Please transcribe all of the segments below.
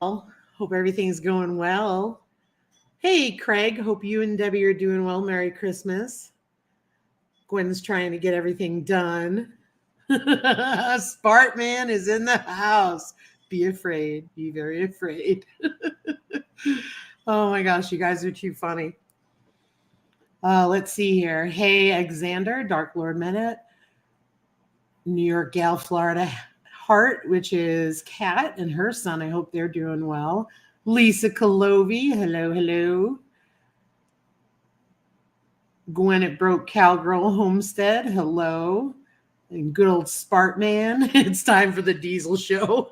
Hope everything's going well. Hey, Craig. Hope you and Debbie are doing well. Merry Christmas. Gwen's trying to get everything done. Spartman is in the house. Be afraid. Be very afraid. Oh my gosh, you guys are too funny. Let's see here. Hey, Alexander, Dark Lord Minute, New York Gal, Florida Heart, which is Kat and her son. I hope they're doing well. Lisa Calovi, hello, hello. Gwen at Broke Cowgirl Homestead, hello. And good old Spartman, it's time for the Diesel Show.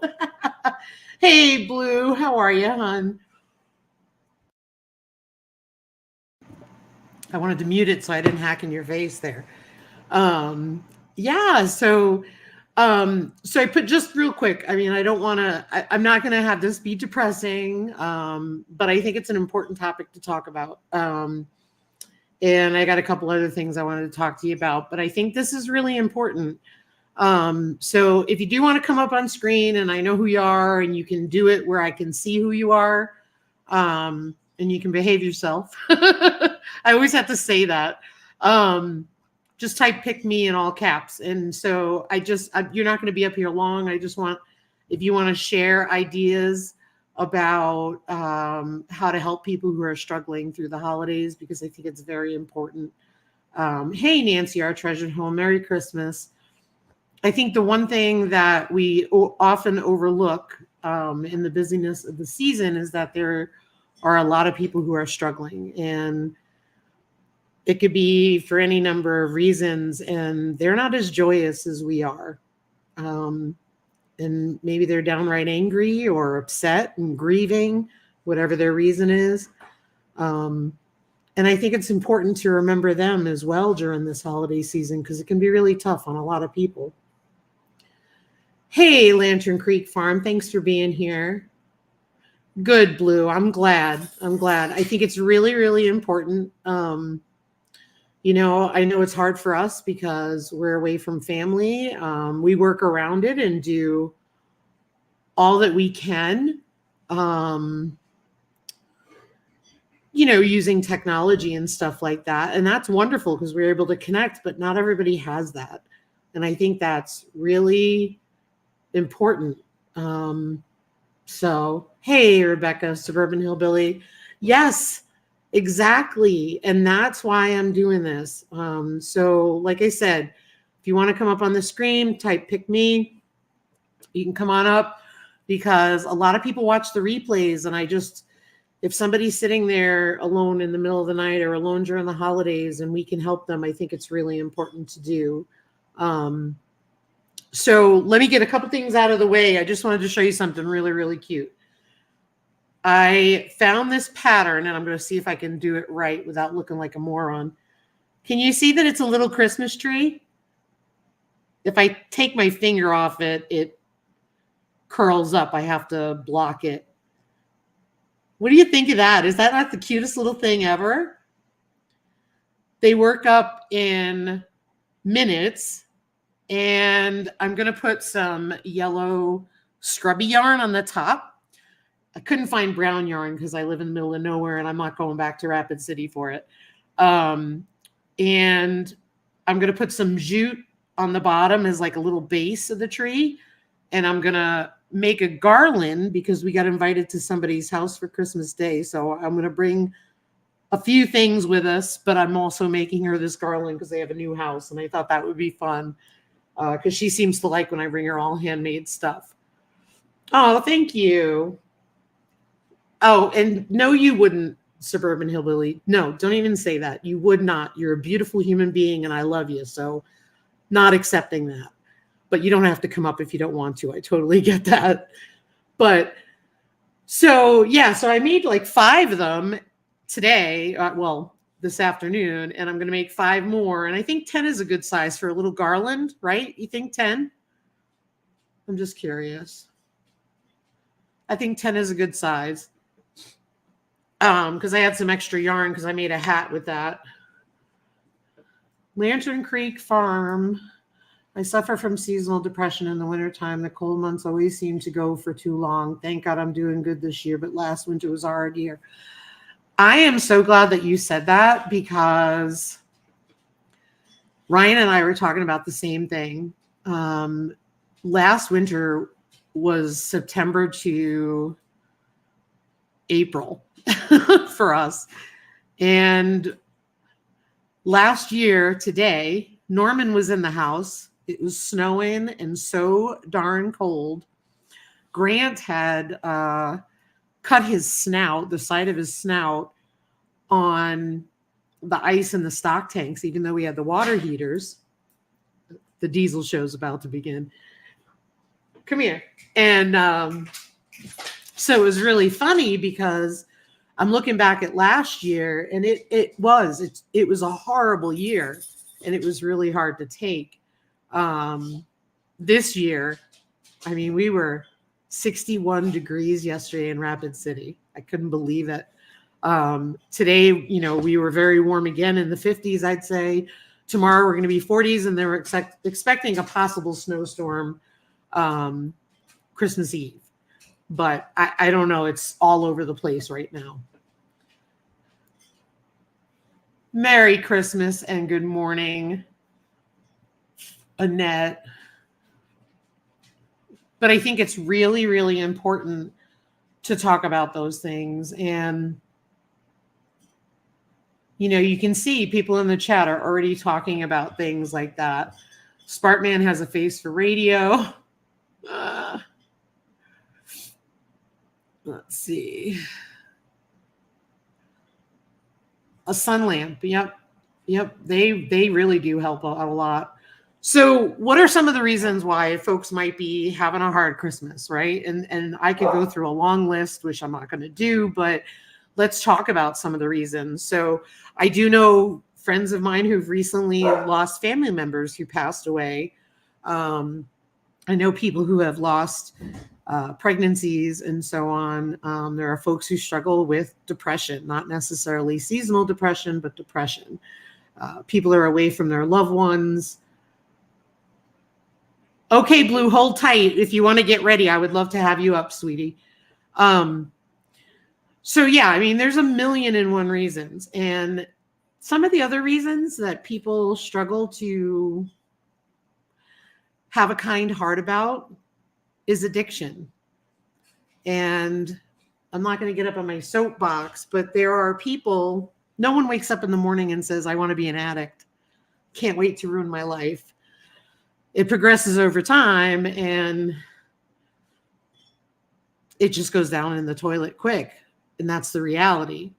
Hey, Blue, how are you, hon? I wanted to mute it so I didn't hack in your face there. Yeah, so I put just real quick. I mean, I don't want to. I'm not going to have this be depressing, but I think it's an important topic to talk about. And I got a couple other things I wanted to talk to you about, but I think this is really important. So if you do want to come up on screen, and I know who you are, and you can do it where I can see who you are, and you can behave yourself. I always have to say that. Just type "pick me" in all caps. And so you're not going to be up here long. I just want, if you want to share ideas about how to help people who are struggling through the holidays, because I think it's very important. Hey, Nancy, our treasured home, Merry Christmas. I think the one thing that we often overlook in the busyness of the season is that there are a lot of people who are struggling, and it could be for any number of reasons, and they're not as joyous as we are. And maybe they're downright angry or upset and grieving, whatever their reason is. And I think it's important to remember them as well during this holiday season, because it can be really tough on a lot of people. Hey, Lantern Creek Farm, thanks for being here. Good, Blue. I'm glad. I think it's really, really important. I know it's hard for us because we're away from family. We work around it and do all that we can, using technology and stuff like that. And that's wonderful because we're able to connect, but not everybody has that. And I think that's really important. So, hey, Rebecca, Suburban Hillbilly. Yes, exactly. And that's why I'm doing this. So like I said, if you want to come up on the screen, type "pick me." You can come on up, because a lot of people watch the replays, and if somebody's sitting there alone in the middle of the night or alone during the holidays and we can help them, I think it's really important to do. So let me get a couple things out of the way. I just wanted to show you something really, really cute. I found this pattern, and I'm going to see if I can do it right without looking like a moron. Can you see that it's a little Christmas tree? If I take my finger off it, it curls up. I have to block it. What do you think of that? Is that not the cutest little thing ever? They work up in minutes, and I'm going to put some yellow scrubby yarn on the top. I couldn't find brown yarn because I live in the middle of nowhere, and I'm not going back to Rapid City for it. And I'm going to put some jute on the bottom as like a little base of the tree. And I'm going to make a garland because we got invited to somebody's house for Christmas Day. So I'm going to bring a few things with us, but I'm also making her this garland because they have a new house. And I thought that would be fun because she seems to like when I bring her all handmade stuff. Oh, thank you. Oh, and no, you wouldn't, Suburban Hillbilly. No, don't even say that. You would not. You're a beautiful human being, and I love you. So not accepting that. But you don't have to come up if you don't want to. I totally get that. But so I made like 5 of them today. This afternoon, and I'm going to make 5 more. And I think 10 is a good size for a little garland, right? You think 10? I'm just curious. I think 10 is a good size. Because I had some extra yarn because I made a hat with that. Lantern Creek Farm. I suffer from seasonal depression in the wintertime. The cold months always seem to go for too long. Thank God I'm doing good this year, but last winter was a hard year. I am so glad that you said that, because Ryan and I were talking about the same thing. Last winter was September to April for us. And last year today, Norman was in the house. It was snowing and so darn cold. Grant had cut his snout, the side of his snout, on the ice in the stock tanks, even though we had the water heaters. The diesel show's about to begin. Come here. And so it was really funny, because I'm looking back at last year, and it was a horrible year, and it was really hard to take. This year, I mean, we were 61 degrees yesterday in Rapid City. I couldn't believe it. Today, we were very warm again in the 50s, I'd say. Tomorrow we're going to be 40s, and they're expecting a possible snowstorm Christmas Eve. But I don't know. It's all over the place right now. Merry Christmas and good morning, Annette. But I think it's really, really important to talk about those things. And, you can see people in the chat are already talking about things like that. Sparkman has a face for radio. Let's see. A sun lamp. Yep. They really do help out a lot. So what are some of the reasons why folks might be having a hard Christmas, right? And I could go through a long list, which I'm not going to do, but let's talk about some of the reasons. So I do know friends of mine who've recently lost family members who passed away. I know people who have lost pregnancies and so on. There are folks who struggle with depression, not necessarily seasonal depression, but depression. People are away from their loved ones. Okay, Blue, hold tight. If you want to get ready, I would love to have you up, sweetie. So yeah, I mean, there's a million and one reasons. And some of the other reasons that people struggle to have a kind heart about is addiction. And I'm not going to get up on my soapbox, but there are people, no one wakes up in the morning and says, I want to be an addict. Can't wait to ruin my life. It progresses over time, and it just goes down in the toilet quick. And that's the reality.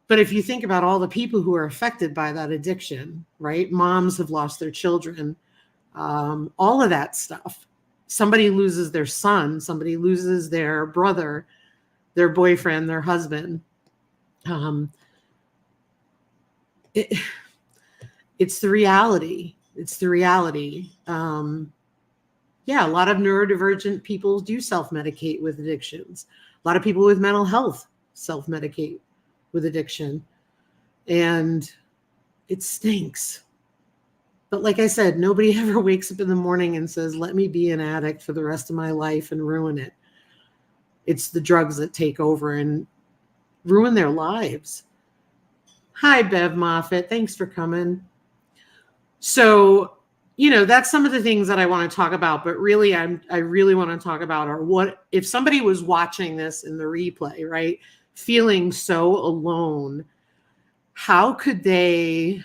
But if you think about all the people who are affected by that addiction, right? Moms have lost their children, all of that stuff. Somebody loses their son, somebody loses their brother, their boyfriend, their husband. It's the reality. It's the reality. Yeah, a lot of neurodivergent people do self-medicate with addictions. A lot of people with mental health self-medicate with addiction. And it stinks. But like I said, nobody ever wakes up in the morning and says, let me be an addict for the rest of my life and ruin it. It's the drugs that take over and ruin their lives. Hi, Bev Moffitt. Thanks for coming. So, that's some of the things that I want to talk about, but really, I really want to talk about are what, if somebody was watching this in the replay, right, feeling so alone, how could they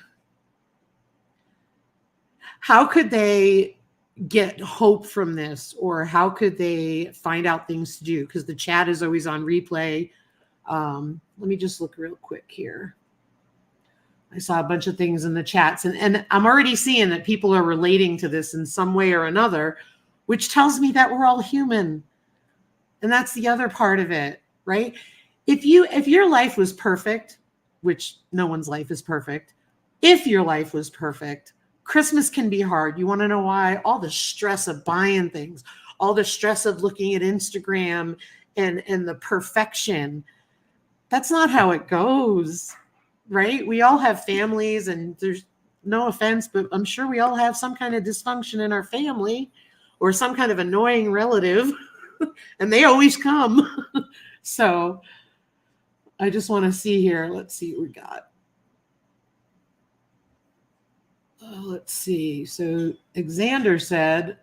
get hope from this, or how could they find out things to do? Because the chat is always on replay. Let me just look real quick here. I saw a bunch of things in the chats, and I'm already seeing that people are relating to this in some way or another, which tells me that we're all human. And that's the other part of it, right? If your life was perfect, which no one's life is perfect, if your life was perfect, Christmas can be hard. You want to know why? All the stress of buying things, all the stress of looking at Instagram and the perfection. That's not how it goes. Right? We all have families, and no offense, but I'm sure we all have some kind of dysfunction in our family or some kind of annoying relative, and they always come. So I just want to see here. Let's see what we got. Let's see. So Xander said,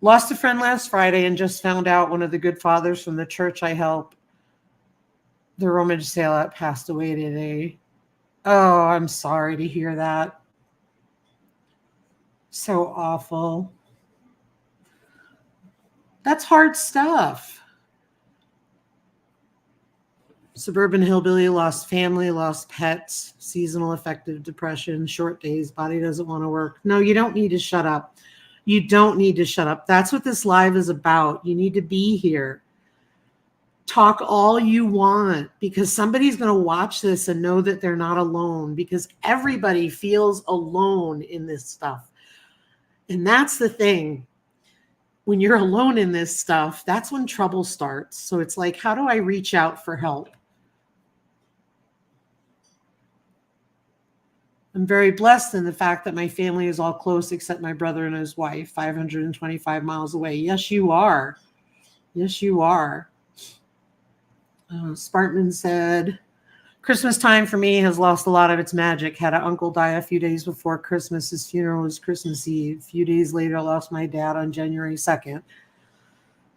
lost a friend last Friday and just found out one of the good fathers from the church I help, the rummage sale at, passed away today. Oh, I'm sorry to hear that. So awful. That's hard stuff. Suburban hillbilly, lost family, lost pets, seasonal affective depression, short days, body doesn't want to work. No, you don't need to shut up. You don't need to shut up. That's what this live is about. You need to be here. Talk all you want, because somebody's going to watch this and know that they're not alone, because everybody feels alone in this stuff. And that's the thing. When you're alone in this stuff, that's when trouble starts. So it's like, how do I reach out for help? I'm very blessed in the fact that my family is all close except my brother and his wife, 525 miles away. Yes, you are. Yes, you are. Spartan said, Christmas time for me has lost a lot of its magic. Had an uncle die a few days before Christmas. His funeral was Christmas Eve. A few days later, I lost my dad on January 2nd.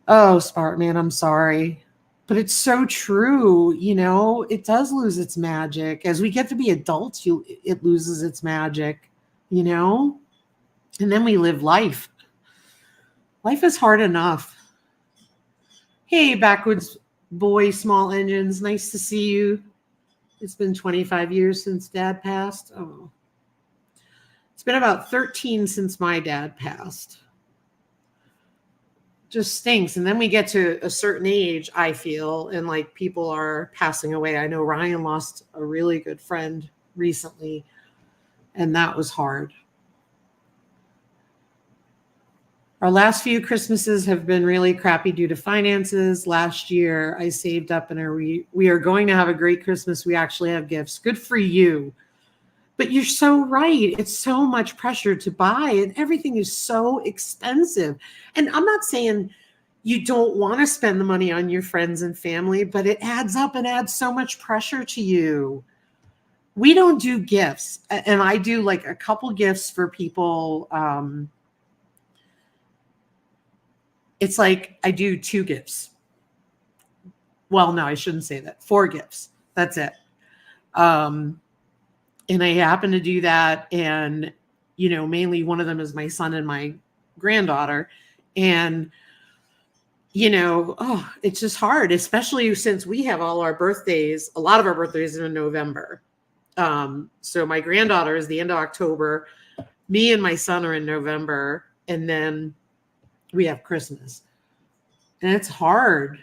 Oh, Spartan, man, I'm sorry. But it's so true. You know, it does lose its magic. As we get to be adults, it loses its magic, you know? And then we live life. Life is hard enough. Hey, Backwoods Boy, Small Engines, nice to see you. It's been 25 years since Dad passed. Oh, it's been about 13 since my dad passed. Just stinks. And then we get to a certain age, I feel, and like people are passing away. I know Ryan lost a really good friend recently, and that was hard. Our last few Christmases have been really crappy due to finances. Last year, I saved up, and we are going to have a great Christmas. We actually have gifts. Good for you. But you're so right. It's so much pressure to buy, and everything is so expensive. And I'm not saying you don't want to spend the money on your friends and family, but it adds up and adds so much pressure to you. We don't do gifts, and I do like a couple gifts for people. It's like I do 2 gifts. Well, no, I shouldn't say that. 4 gifts. That's it. And I happen to do that. And, you know, mainly one of them is my son and my granddaughter. And, you know, it's just hard, especially since we have all our birthdays. A lot of our birthdays are in November. So my granddaughter is the end of October. Me and my son are in November. And then we have Christmas. And it's hard.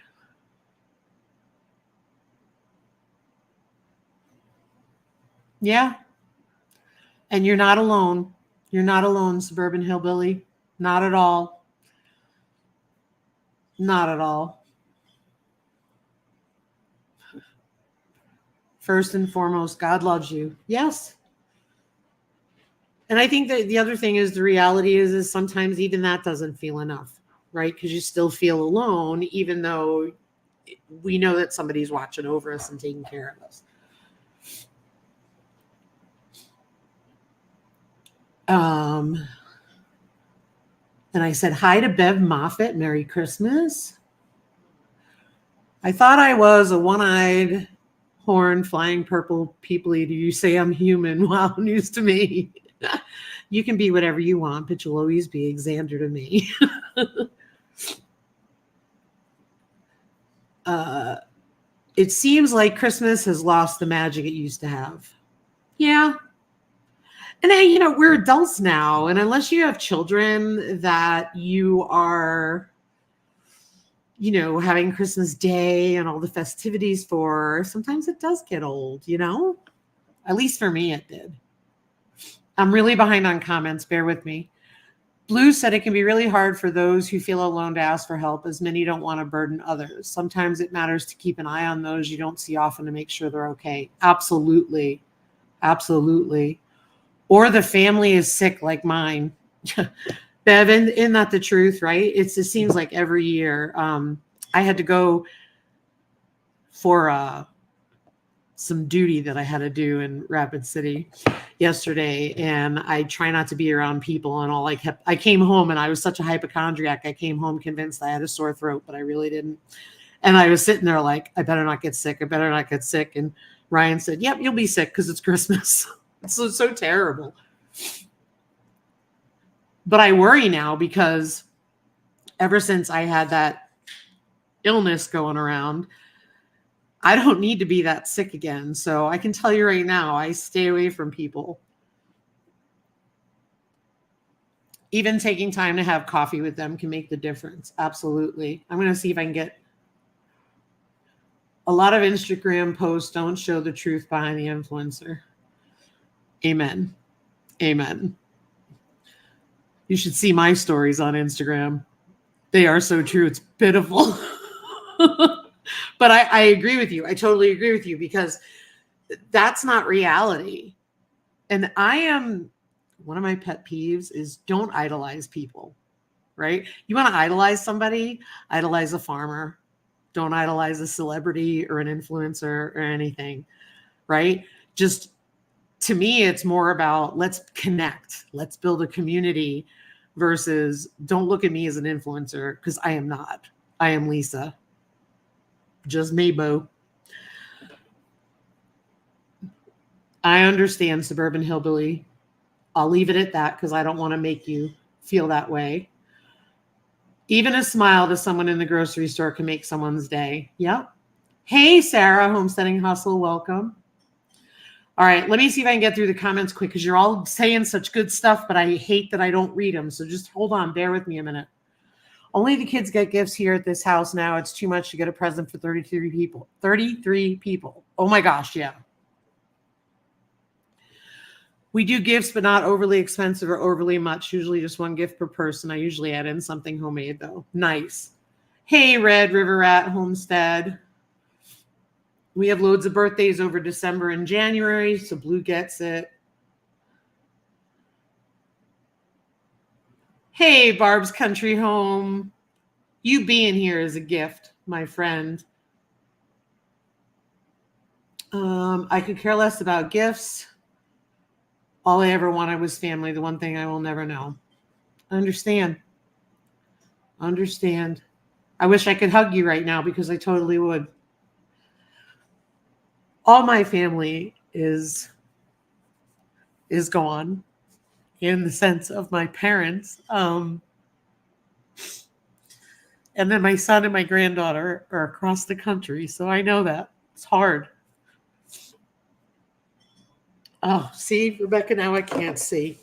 Yeah. And you're not alone. You're not alone, Suburban Hillbilly. Not at all. Not at all. First and foremost, God loves you. Yes. And I think that the other thing is the reality is sometimes even that doesn't feel enough, right? Because you still feel alone, even though we know that somebody's watching over us and taking care of us. And I said hi to Bev Moffat. Merry Christmas. I thought I was a one-eyed, horn, flying purple people eater. You say I'm human. Wow, news to me. You can be whatever you want, but you'll always be Xander to me. It seems like Christmas has lost the magic it used to have. Yeah. And then, you know, we're adults now. And unless you have children that you are, you know, having Christmas Day and all the festivities for, sometimes it does get old, you know? At least for me, it did. I'm really behind on comments. Bear with me. Blue said it can be really hard for those who feel alone to ask for help, as many don't want to burden others. Sometimes it matters to keep an eye on those you don't see often to make sure they're okay. Absolutely. Absolutely. Or the family is sick like mine. Bev, isn't that the truth, right? It seems like every year. I had to go for some duty that I had to do in Rapid City yesterday, and I try not to be around people, and I came home and I was such a hypochondriac. I came home convinced I had a sore throat, but I really didn't. And I was sitting there like, I better not get sick. I better not get sick. And Ryan said, yep, you'll be sick because it's Christmas. It's so terrible. But I worry now because ever since I had that illness going around, I don't need to be that sick again. So I can tell you right now, I stay away from people. Even taking time to have coffee with them can make the difference. Absolutely. I'm going to see if I can get a lot of Instagram posts don't show the truth behind the influencer. Amen. Amen. You should see my stories on Instagram. They are so true. It's pitiful. But I agree with you. I totally agree with you because that's not reality. And one of my pet peeves is don't idolize people, right? You want to idolize somebody, idolize a farmer. Don't idolize a celebrity or an influencer or anything, right? Just to me, it's more about let's connect, let's build a community versus don't look at me as an influencer because I am not. I am Lisa. Just me, boo. I understand, Suburban Hillbilly. I'll leave it at that because I don't want to make you feel that way. Even a smile to someone in the grocery store can make someone's day. Yep. Hey, Sarah, Homesteading Hustle, welcome. All right, let me see if I can get through the comments quick because you're all saying such good stuff, but I hate that I don't read them. So just hold on. Bear with me a minute. Only the kids get gifts here at this house now. It's too much to get a present for 33 people. 33 people. Oh my gosh, yeah. We do gifts, but not overly expensive or overly much. Usually just one gift per person. I usually add in something homemade, though. Nice. Hey, Red River Rat Homestead. We have loads of birthdays over December and January, so Blue gets it. Hey, Barb's Country Home. You being here is a gift, my friend. I could care less about gifts. All I ever wanted was family, the one thing I will never know. Understand. I wish I could hug you right now because I totally would. All my family is gone in the sense of my parents. And then my son and my granddaughter are across the country. So I know that. It's hard. Oh, see, Rebecca, now I can't see.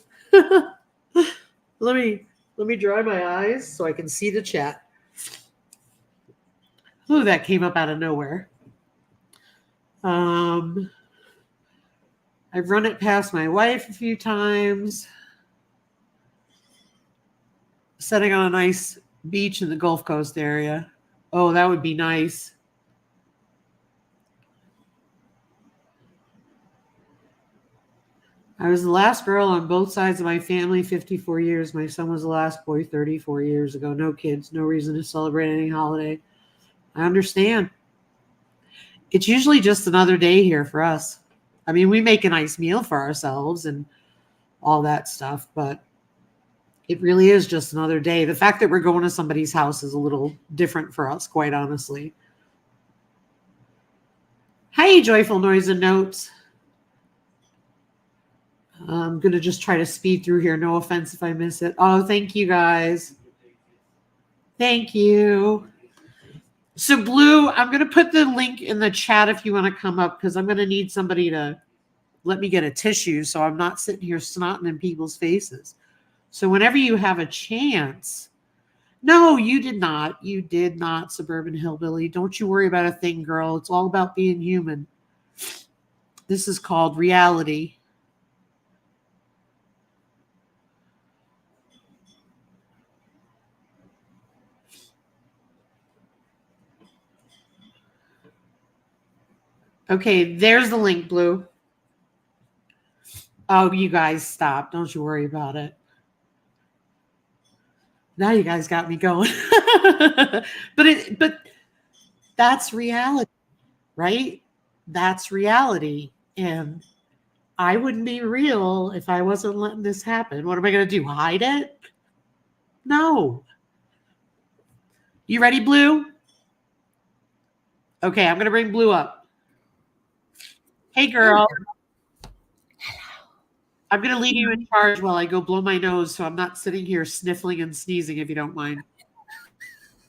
Let me dry my eyes so I can see the chat. Ooh, that came up out of nowhere. I've run it past my wife a few times. Setting on a nice beach in the Gulf Coast area. Oh, that would be nice. I was the last girl on both sides of my family, 54 years. My son was the last boy 34 years ago. No kids, no reason to celebrate any holiday. I understand. It's usually just another day here for us. I mean, we make a nice meal for ourselves and all that stuff, but it really is just another day. The fact that we're going to somebody's house is a little different for us, quite honestly. Hey, Joyful Noise and Notes. I'm going to just try to speed through here. No offense if I miss it. Oh, thank you, guys. Thank you. So, Blue, I'm going to put the link in the chat if you want to come up because I'm going to need somebody to let me get a tissue so I'm not sitting here snotting in people's faces. So whenever you have a chance, no, you did not. You did not, Suburban Hillbilly. Don't you worry about a thing, girl. It's all about being human. This is called reality. Okay, there's the link, Blue. Oh, you guys stop. Don't you worry about it. Now you guys got me going. But that's reality, right? That's reality. And I wouldn't be real if I wasn't letting this happen. What am I going to do? Hide it? No. You ready, Blue? Okay, I'm going to bring Blue up. Hey, girl. I'm going to leave you in charge while I go blow my nose so I'm not sitting here sniffling and sneezing, if you don't mind.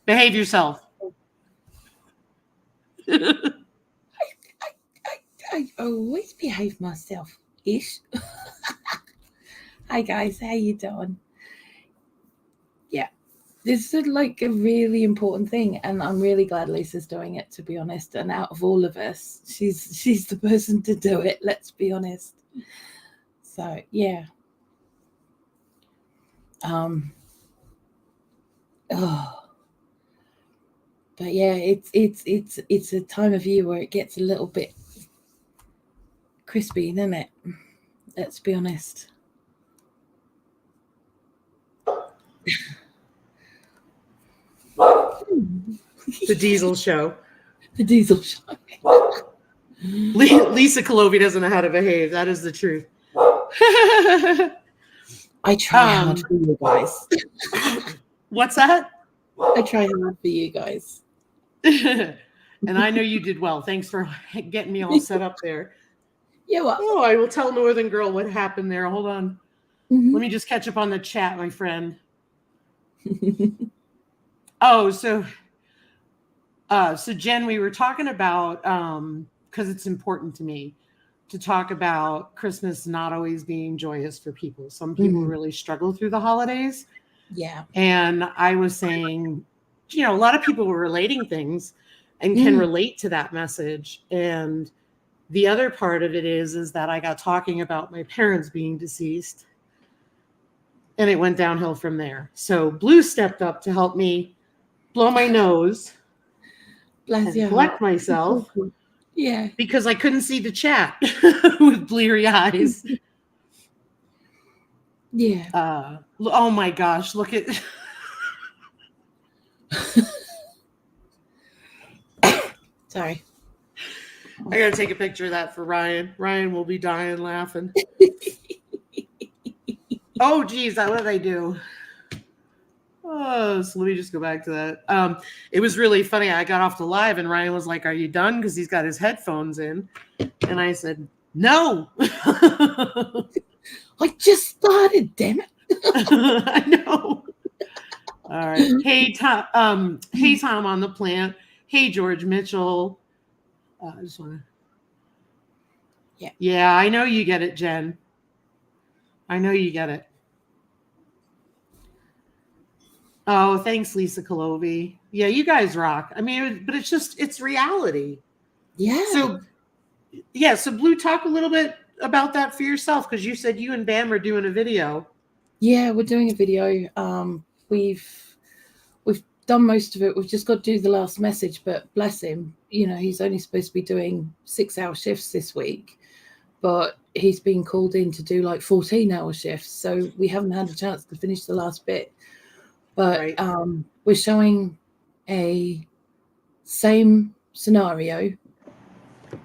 Behave yourself. I always behave myself-ish. Hi, guys. How you doing? Yeah. This is like a really important thing, and I'm really glad Lisa's doing it, to be honest. And out of all of us, she's the person to do it, let's be honest. So yeah. But yeah, it's a time of year where it gets a little bit crispy, doesn't it? Let's be honest. The Diesel Show. The Diesel Show. Lisa Colovi doesn't know how to behave. That is the truth. I try hard for you guys. What's that? I try hard for you guys. And I know you did well. Thanks for getting me all set up there. Yeah, well. Oh, I will tell Northern Girl what happened there. Hold on. Mm-hmm. Let me just catch up on the chat, my friend. Oh, so Jen, we were talking about, because it's important to me to talk about Christmas not always being joyous for people. Some people really struggle through the holidays. Yeah. And I was saying, you know, a lot of people were relating things and can relate to that message. And the other part of it is that I got talking about my parents being deceased, and it went downhill from there. So Blue stepped up to help me blow my nose and collect myself. Yeah. Because I couldn't see the chat with bleary eyes. Yeah. Oh my gosh, look at Sorry. I gotta take a picture of that for Ryan. Ryan will be dying laughing. Oh geez, what did I do? Oh, so let me just go back to that. It was really funny. I got off the live and Ryan was like, "Are you done?" Because he's got his headphones in. And I said, "No." I just started, damn it. I know. All right. Hey, Tom. Hey, Tom on the plant. Hey, George Mitchell. I just want to. Yeah. Yeah, I know you get it, Jen. I know you get it. Oh, thanks, Lisa Colovi. Yeah, you guys rock. I mean, but it's reality. Yeah. So Blue, talk a little bit about that for yourself, because you said you and Bam are doing a video. Yeah, we're doing a video. We've done most of it. We've just got to do the last message, but bless him, you know, he's only supposed to be doing 6-hour shifts this week, but he's been called in to do like 14-hour shifts. So we haven't had a chance to finish the last bit. But right. We're showing a same scenario,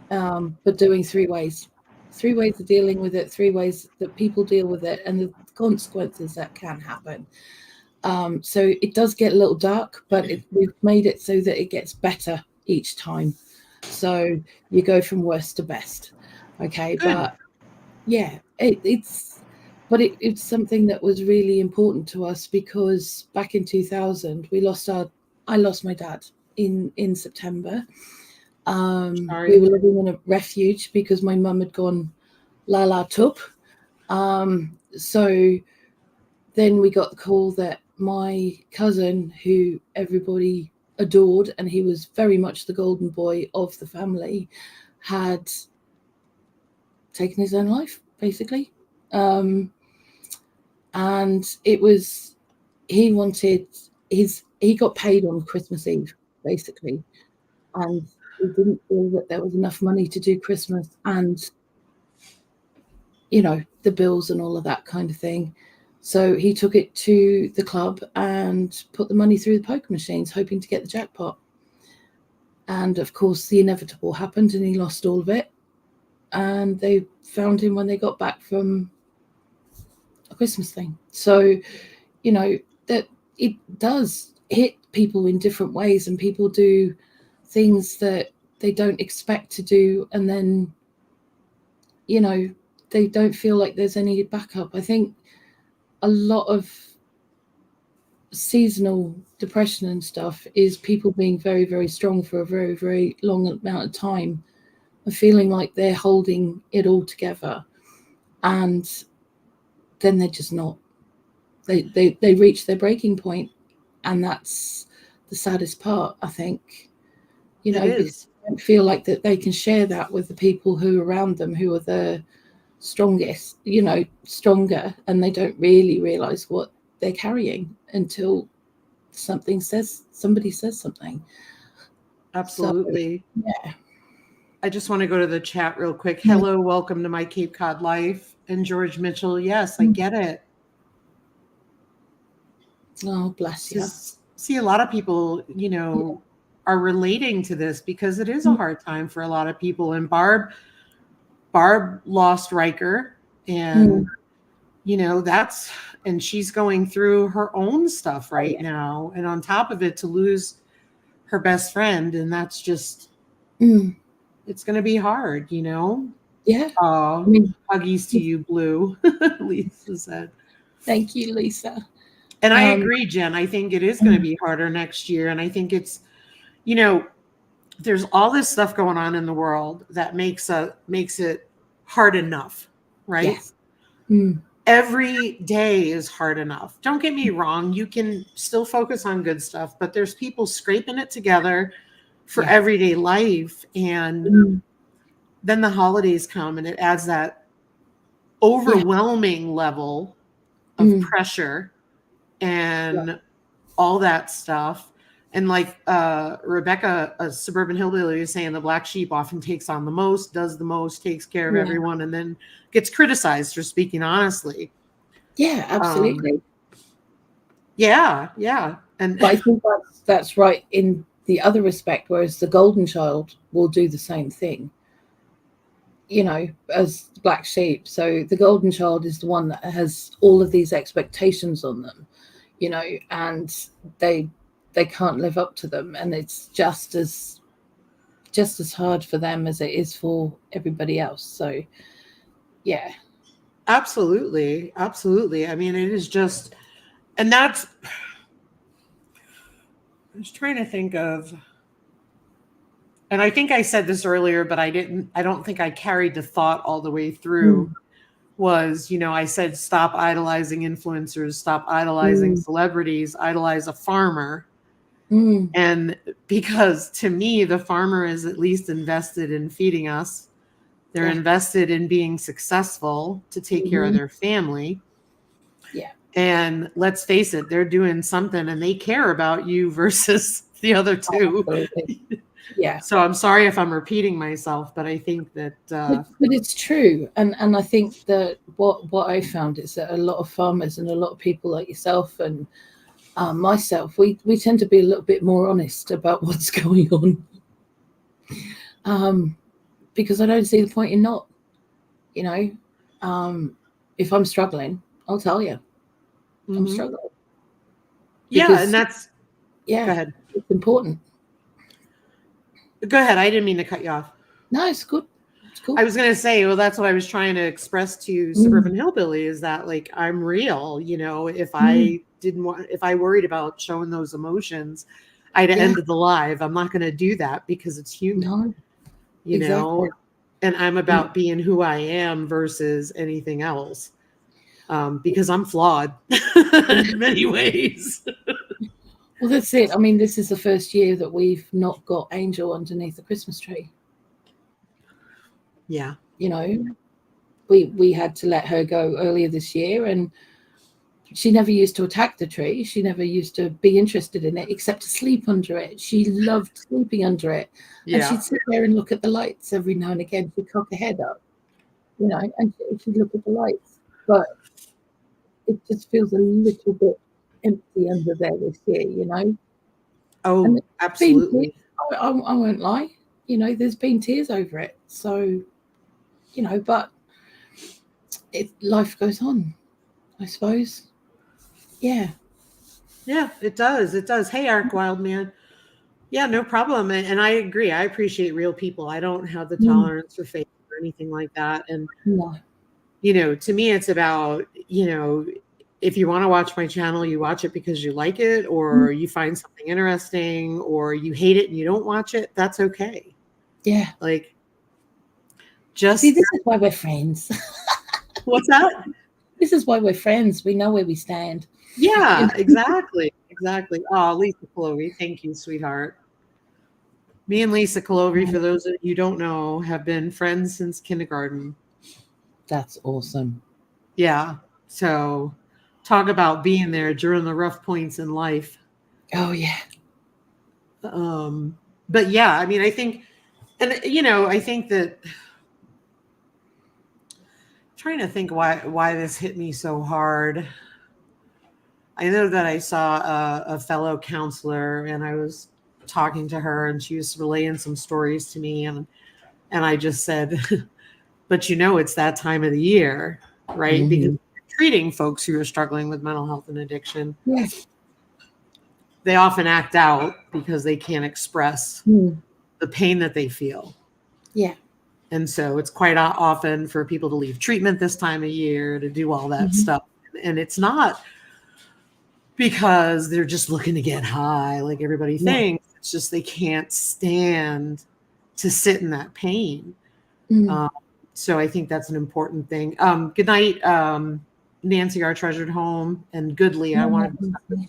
but doing 3 ways. 3 ways of dealing with it, 3 ways that people deal with it, and the consequences that can happen. So it does get a little dark, but we've made it so that it gets better each time. So you go from worst to best. Okay. Good. But yeah, it's something that was really important to us, because back in 2000 I lost my dad in September. We were living in a refuge because my mum had gone la tup. So then we got the call that my cousin, who everybody adored, and he was very much the golden boy of the family, had taken his own life, basically. And it was, he got paid on Christmas Eve, basically. And he didn't feel that there was enough money to do Christmas and the bills and all of that kind of thing. So he took it to the club and put the money through the poker machines, hoping to get the jackpot. And of course, the inevitable happened and he lost all of it. And they found him when they got back from a Christmas thing. So, that it does hit people in different ways, and people do things that they don't expect to do. And then, they don't feel like there's any backup. I think a lot of seasonal depression and stuff is people being very, very strong for a very, very long amount of time and feeling like they're holding it all together, and then they're just not. They reach their breaking point, and that's the saddest part, I think. Because they don't feel like that they can share that with the people who are around them, who are the strongest, stronger, and they don't really realize what they're carrying until somebody says something. Absolutely. So, yeah. I just want to go to the chat real quick. Hello, welcome to my Cape Cod life. And George Mitchell, yes, I get it. Oh, bless you. See, a lot of people, are relating to this because it is a hard time for a lot of people. And Barb lost Riker, and and she's going through her own stuff right now. And on top of it, to lose her best friend, and that's just it's going to be hard, Yeah. Huggies to you, Blue. Lisa said. Thank you, Lisa. And I agree, Jen. I think it is going to be harder next year. And I think it's, there's all this stuff going on in the world that makes it hard enough, right? Yes. Every day is hard enough. Don't get me wrong. You can still focus on good stuff, but there's people scraping it together for everyday life. And then the holidays come and it adds that overwhelming level of pressure and all that stuff. And like Rebecca, a suburban hillbilly, is saying, the black sheep often takes on the most, does the most, takes care of everyone, and then gets criticized for speaking honestly. Yeah, absolutely. Yeah. And but I think that's right in the other respect, whereas the golden child will do the same thing, as black sheep. So the golden child is the one that has all of these expectations on them, and they can't live up to them, and it's just as hard for them as it is for everybody else. So yeah, absolutely. I mean, it is just, and that's, I was trying to think of, and I think I said this earlier, but I don't think I carried the thought all the way through. Was, I said, stop idolizing influencers, stop idolizing celebrities, idolize a farmer. And because to me, the farmer is at least invested in feeding us. They're invested in being successful to take care of their family. Yeah. And let's face it, they're doing something and they care about you versus the other two. Yeah. So I'm sorry if I'm repeating myself, but I think that but it's true. And I think that what I found is that a lot of farmers and a lot of people like yourself and myself, we tend to be a little bit more honest about what's going on, because I don't see the point in not. If I'm struggling, I'll tell you. I'm struggling. And that's go ahead. It's important. Go ahead. I didn't mean to cut you off. No, it's good. It's cool. I was going to say, well, that's what I was trying to express to Suburban Hillbilly, is that like, I'm real, if if I worried about showing those emotions, I'd ended the live. I'm not going to do that because it's human, exactly. And I'm about being who I am versus anything else. Because I'm flawed in many ways. Well, that's it. I mean, this is the first year that we've not got Angel underneath the Christmas tree. Yeah. We had to let her go earlier this year, and she never used to attack the tree. She never used to be interested in it except to sleep under it. She loved sleeping under it. Yeah. And she'd sit there and look at the lights every now and again. She'd cock her head up, you know, and she'd look at the lights, but it just feels a little bit empty under there this year, you know. And Oh, there's been tears, absolutely. I won't lie, you know, there's been tears over it. So, you know, but life goes on, I suppose. Yeah. Yeah, it does. It does. Hey, Ark Wildman. Yeah, no problem. And I agree. I appreciate real people. I don't have the Mm, tolerance for fake or anything like that. And, no. to me, it's about, if you want to watch my channel, you watch it because you like it, Mm, or you find something interesting, or you hate it and you don't watch it. That's okay. yeah. Like, See, just this is why we're friends. what's that? This is why we're friends. We know where we stand. You Yeah, know? exactly. Exactly. Oh, Lisa Clovey. Thank you, sweetheart. Me and Lisa Clovey, for those of you who don't know, have been friends since kindergarten. That's awesome. Yeah. So talk about being there during the rough points in life. Oh, yeah. But yeah, I mean, I think, and I think that trying to think why this hit me so hard. I know that I saw a fellow counselor, and I was talking to her, and she was relaying some stories to me, and I just said, but it's that time of the year, right? Because Mm-hmm. treating folks who are struggling with mental health and addiction, Yeah. they often act out because they can't express Mm. the pain that they feel. Yeah. And so it's quite often for people to leave treatment this time of year, to do all that Mm-hmm. stuff. And it's not because they're just looking to get high like everybody No. thinks. It's just they can't stand to sit in that pain. Mm. Um, so I think that's an important thing. Good night, Nancy, our treasured home, and Goodly. I wanted to stop with you.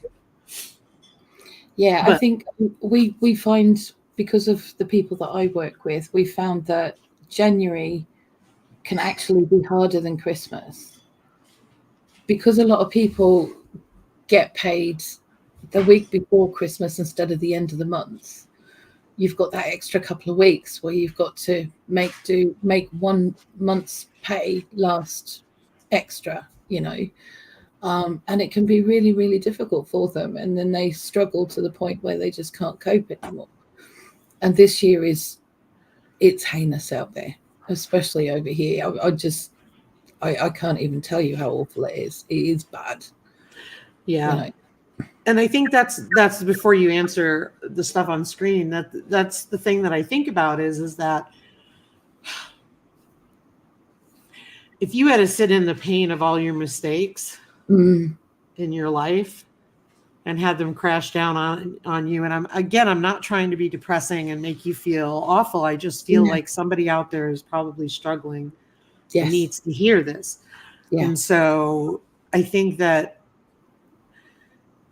Yeah, I But think we find, because of the people that I work with, we found that January can actually be harder than Christmas, because a lot of people get paid the week before Christmas instead of the end of the month. You've got that extra couple of weeks where you've got to make 1 month's pay last extra, you know. And it can be really, really difficult for them. And then they struggle to the point where they just can't cope anymore. And this year it's heinous out there, especially over here. I can't even tell you how awful it is. It is bad, you yeah, know. and I think that's before you answer the stuff on screen. That's the thing that I think about is that if you had to sit in the pain of all your mistakes Mm, in your life and had them crash down on you, and I'm not trying to be depressing and make you feel awful. I just feel yeah. like somebody out there is probably struggling and Yes. needs to hear this. Yeah. And so I think that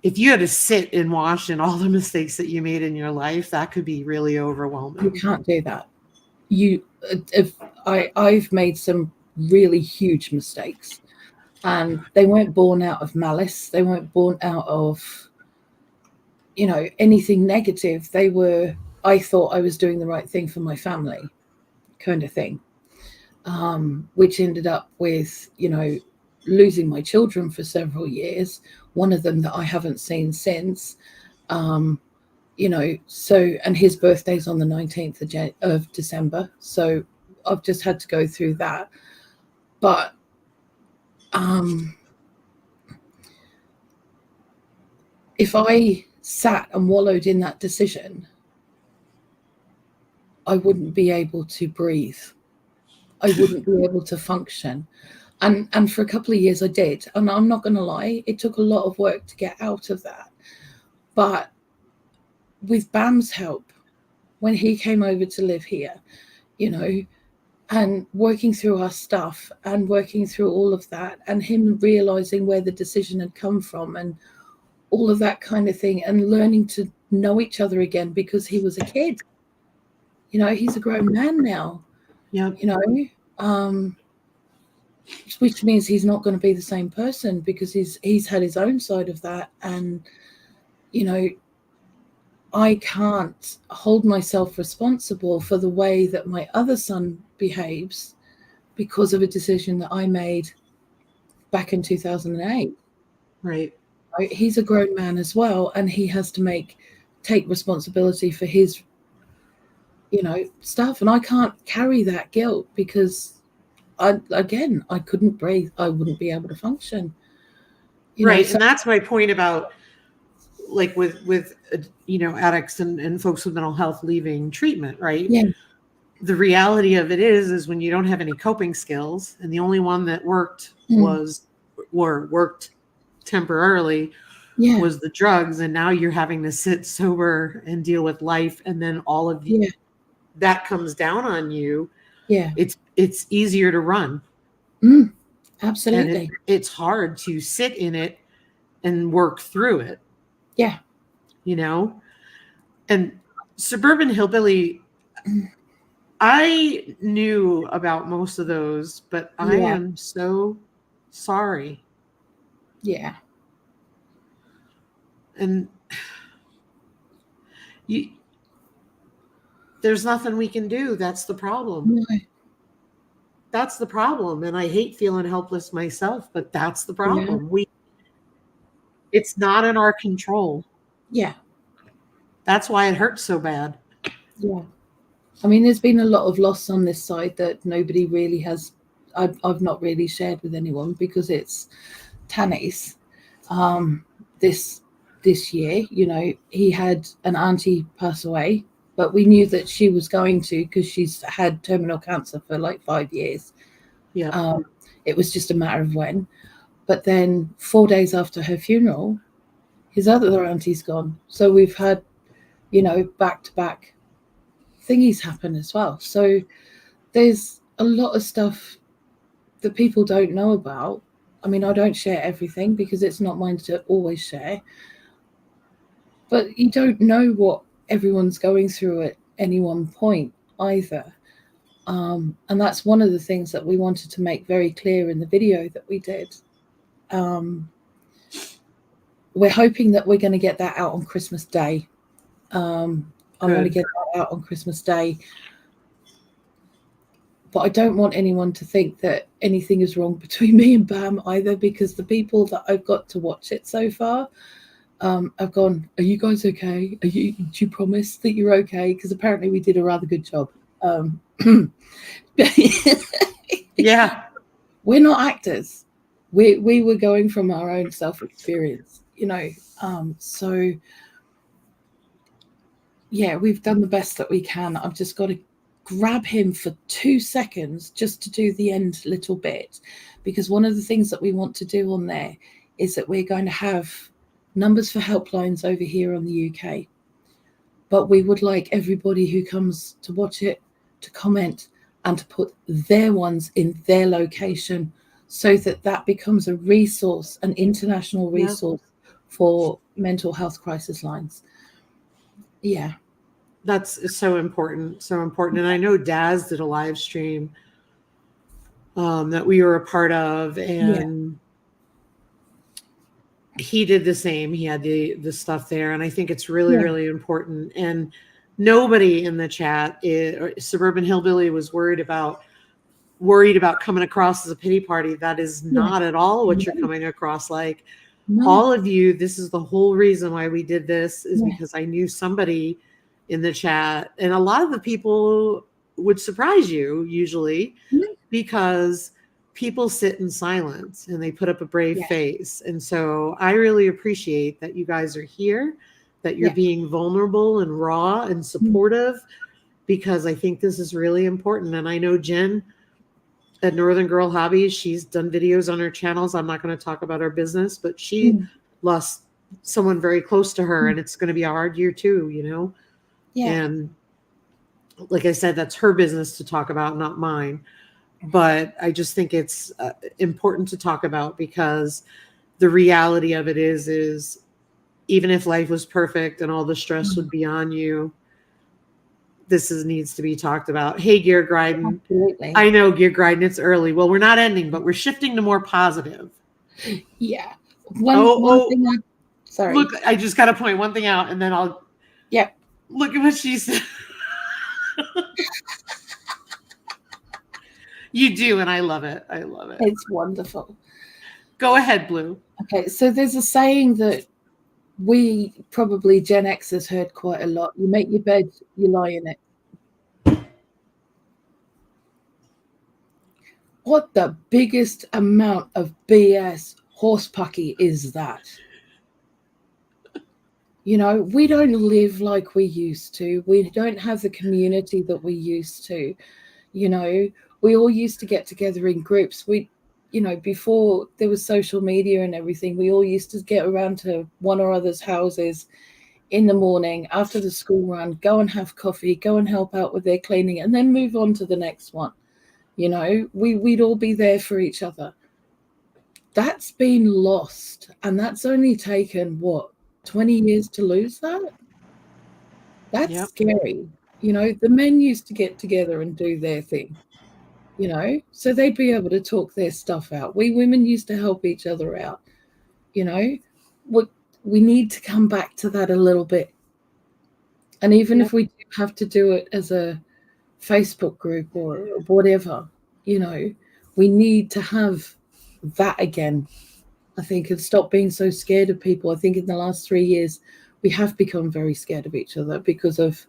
if you had to sit and watch in all the mistakes that you made in your life, that could be really overwhelming. You can't do that. If I've made some really huge mistakes, and they weren't born out of malice. They weren't born out of, you know, anything negative. They were, I thought I was doing the right thing for my family, kind of thing. Which ended up with, you know, losing my children for several years. One of them that I haven't seen since. Um, you know, so, and his birthday's on the 19th of December. So I've just had to go through that. But if I sat and wallowed in that decision, I wouldn't be able to breathe. I wouldn't be able to function. And for a couple of years I did. And I'm not going to lie, it took a lot of work to get out of that. But with Bam's help, when he came over to live here, you know, and working through our stuff and working through all of that, and him realizing where the decision had come from and all of that kind of thing, and learning to know each other again, because he was a kid. You know, he's a grown man now, Yep. you know, which means he's not going to be the same person, because he's had his own side of that. And, you know, I can't hold myself responsible for the way that my other son behaves, because of a decision that I made back in 2008. Right. Right? He's a grown man as well, and he has to take responsibility for his, stuff. And I can't carry that guilt because I couldn't breathe. I wouldn't be able to function. Right. So, And that's my point about like with addicts and folks with mental health leaving treatment, right? yeah, The reality of it is when you don't have any coping skills and the only one that worked worked temporarily yeah, was the drugs, and now you're having to sit sober and deal with life, and then all of yeah, that comes down on you. yeah, It's easier to run, and absolutely, it's hard to sit in it and work through it, yeah, and Suburban Hillbilly, I knew about most of those, but I yeah, am so sorry. yeah, And you, there's nothing we can do. That's the problem. no, That's the problem. And I hate feeling helpless myself, but that's the yeah, problem. It's not in our control. yeah, That's why it hurts so bad. yeah. I mean, there's been a lot of loss on this side that nobody really has. I've not really shared with anyone because it's Tanny's. This year, he had an auntie pass away, but we knew that she was going to because she's had terminal cancer for like 5 years. Yeah. It was just a matter of when. But then 4 days after her funeral, his other auntie's gone. So we've had, back to back thingies happen as well. So there's a lot of stuff that people don't know about. I mean, I don't share everything because it's not mine to always share. But you don't know what everyone's going through at any one point either. And that's one of the things that we wanted to make very clear in the video that we did. We're hoping that we're going to get that out on Christmas Day. I want to get that out on Christmas Day. But I don't want anyone to think that anything is wrong between me and Bam either, because the people that I've got to watch it so far have gone, are you guys okay? Do you promise that you're okay? Because apparently we did a rather good job. Yeah. We're not actors. We were going from our own self-experience, so yeah, we've done the best that we can. I've just got to grab him for 2 seconds just to do the end little bit, because one of the things that we want to do on there is that we're going to have numbers for helplines over here on the UK, but we would like everybody who comes to watch it to comment and to put their ones in their location, so that becomes a resource, an international resource for mental health crisis lines. Yeah. That's so important. So important. And I know Daz did a live stream that we were a part of, and he did the same. He had the stuff there. And I think it's really, really important. And nobody in the chat, Suburban Hillbilly, was worried about coming across as a pity party. That is not at all what you're coming across like. All of you, this is the whole reason why we did this, is because I knew somebody in the chat, and a lot of the people would surprise you usually, because people sit in silence and they put up a brave face. And so I really appreciate that you guys are here, that you're being vulnerable and raw and supportive, because I think this is really important. And I know Jen at Northern Girl Hobbies, she's done videos on her channels. I'm not going to talk about her business, but she lost someone very close to her, and it's going to be a hard year too, And like I said, that's her business to talk about, not mine. But I just think it's important to talk about, because the reality of it is even if life was perfect and all the stress would be on you, needs to be talked about. Hey, Gear Gryden. Absolutely. I know, Gear Gryden, it's early. Well, we're not ending, but we're shifting to more positive. Yeah. One thing sorry. Look, I just got to point one thing out, and then I'll. Yeah. Look at what she said. You do, and I love it. I love it. It's wonderful. Go ahead, Blue. Okay, so there's a saying that we probably Gen X has heard quite a lot. You make your bed, you lie in it. What the biggest amount of BS horsepucky is that? You know, we don't live like we used to. We don't have the community that we used to. You know, we all used to get together in groups. Before there was social media and everything, we all used to get around to one or other's houses in the morning after the school run, go and have coffee, go and help out with their cleaning, and then move on to the next one. You know, we'd all be there for each other. That's been lost, and that's only taken, 20 years to lose that? That's scary. You know, the men used to get together and do their thing, you know, so they'd be able to talk their stuff out. We women used to help each other out, you know. We need to come back to that a little bit. And even if we do have to do it as a Facebook group or whatever, you know, we need to have that again, I think, and stop being so scared of people. I think in the last 3 years, we have become very scared of each other because of,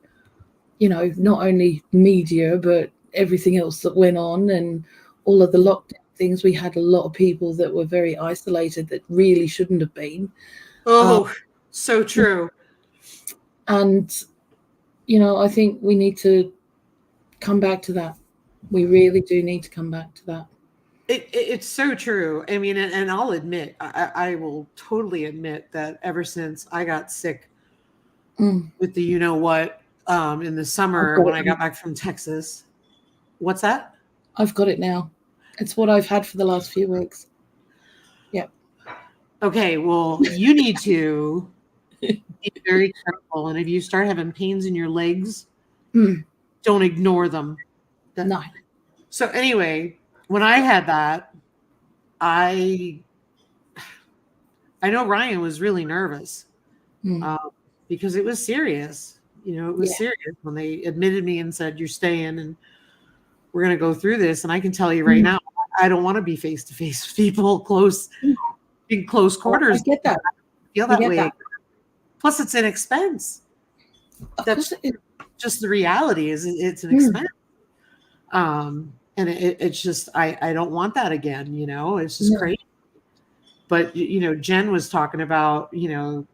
you know, not only media, but everything else that went on and all of the lockdown things. We had a lot of people that were very isolated that really shouldn't have been. Oh, so true. And, you know, I think we need to come back to that. We really do need to come back to that. It's so true. I mean, and I'll admit, I will totally admit that ever since I got sick with the you-know-what in the summer when I got back from Texas. What's that? I've got it now. It's what I've had for the last few weeks. Yep. Okay, well, you need to be very careful. And if you start having pains in your legs, don't ignore them. No. So anyway, when I had that, I know Ryan was really nervous because it was serious. You know, it was serious when they admitted me and said, "You're staying and we're going to go through this." And I can tell you right now, I don't want to be face to face with people in close quarters. I get that. I feel that way. Plus, it's an expense. That's just the reality. Is it's an expense. And it's just I don't want that again. You know, it's just crazy. But you know, Jen was talking about, you know,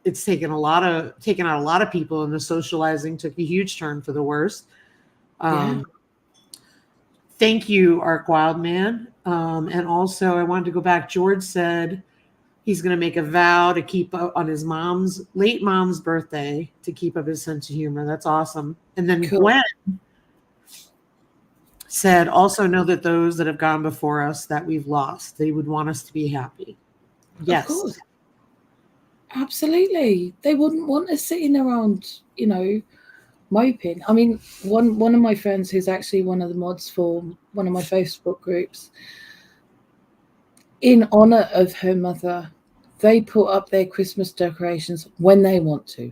it's taken out a lot of people, and the socializing took a huge turn for the worst. Thank you, Arc Wildman. And also, I wanted to go back. George said he's going to make a vow to keep up on his late mom's birthday to keep up his sense of humor. That's awesome. And then Gwen said, also know that those that have gone before us that we've lost, they would want us to be happy. Yes. Of course. Absolutely. They wouldn't want us sitting around, you know, moping. I mean, one of my friends who's actually one of the mods for one of my Facebook groups, in honor of her mother, they put up their Christmas decorations when they want to.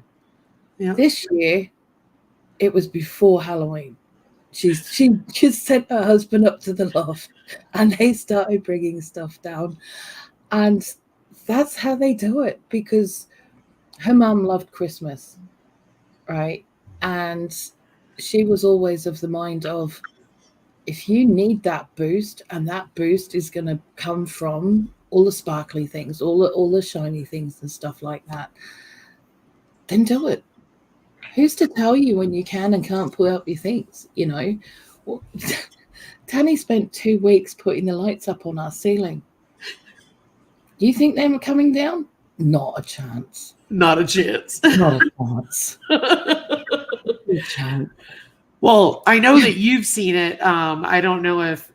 Yep. This year, it was before Halloween. She just sent her husband up to the loft and they started bringing stuff down. And that's how they do it, because her mum loved Christmas, right? And she was always of the mind of, if you need that boost, and that boost is going to come from all the sparkly things, all the shiny things and stuff like that, then do it. Who's to tell you when you can and can't pull out your things, you know? Well, Tanny spent 2 weeks putting the lights up on our ceiling. Do you think they were coming down? Not a chance. Not a chance. Not a chance. Not a chance. Well, I know that you've seen it. I don't know if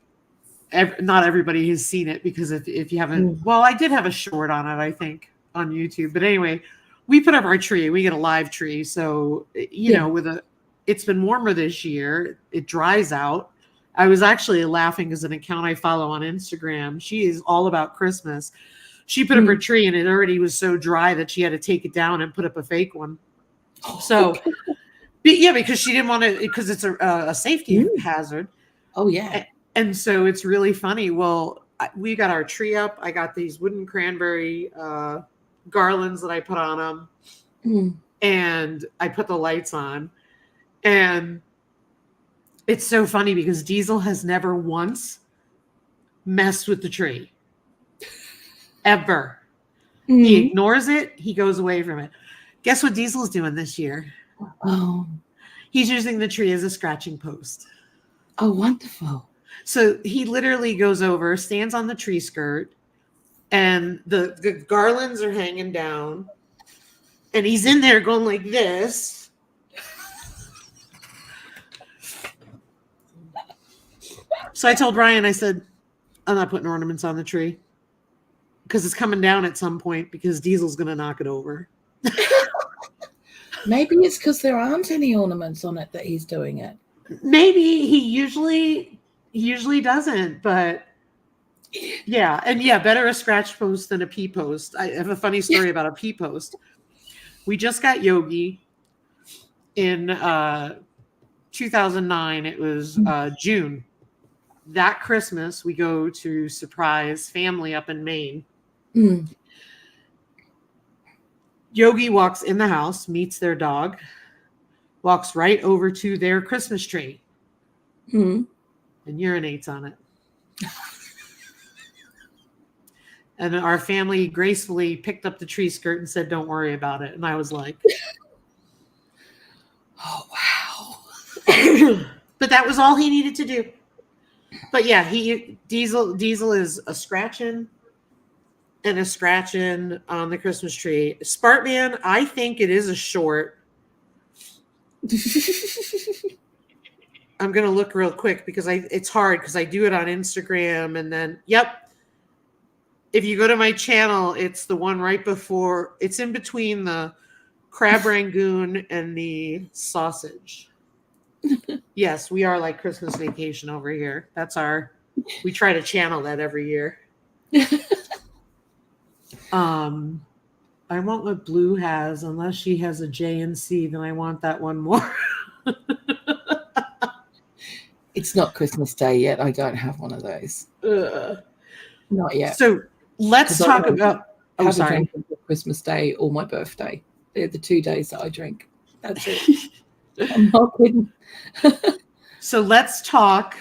not everybody has seen it, because if you haven't, well, I did have a short on it, I think, on YouTube. But anyway, we put up our tree. We get a live tree. So, you know, it's been warmer this year. It dries out. I was actually laughing as an account I follow on Instagram. She is all about Christmas. She put up her tree and it already was so dry that she had to take it down and put up a fake one. So, yeah, because she didn't want to, because it's a safety hazard. Oh yeah. And so it's really funny. Well, we got our tree up. I got these wooden cranberry garlands that I put on them, and I put the lights on. And it's so funny because Diesel has never once messed with the tree. Ever. He ignores it. He goes away from it. Guess what Diesel's doing this year? Oh. He's using the tree as a scratching post. Oh, wonderful. So he literally goes over, stands on the tree skirt, and the garlands are hanging down. And he's in there going like this. So I told Ryan, I said, I'm not putting ornaments on the tree because it's coming down at some point because Diesel's going to knock it over. Maybe it's because there aren't any ornaments on it that he's doing it. Maybe he usually doesn't, but yeah. And yeah, better a scratch post than a pee post. I have a funny story about a pee post. We just got Yogi in 2009. It was June. That Christmas, we go to surprise family up in Maine. Yogi walks in the house, meets their dog, walks right over to their Christmas tree, and urinates on it. And our family gracefully picked up the tree skirt and said, "Don't worry about it." And I was like, "Oh wow!" But that was all he needed to do. But yeah, Diesel is a scratching on the Christmas tree. Spartman, I think it is a short. I'm gonna look real quick because it's hard because I do it on Instagram and then if you go to my channel, it's the one right before. It's in between the crab rangoon and the sausage. Yes, we are like Christmas Vacation over here. We try to channel that every year. I want what Blue has, unless she has a J and C, then I want that one more. It's not Christmas Day yet. I don't have one of those. Not yet. So let's talk about. Oh, sorry. Christmas Day or my birthday. They're the 2 days that I drink. That's it. I'm not kidding. So let's talk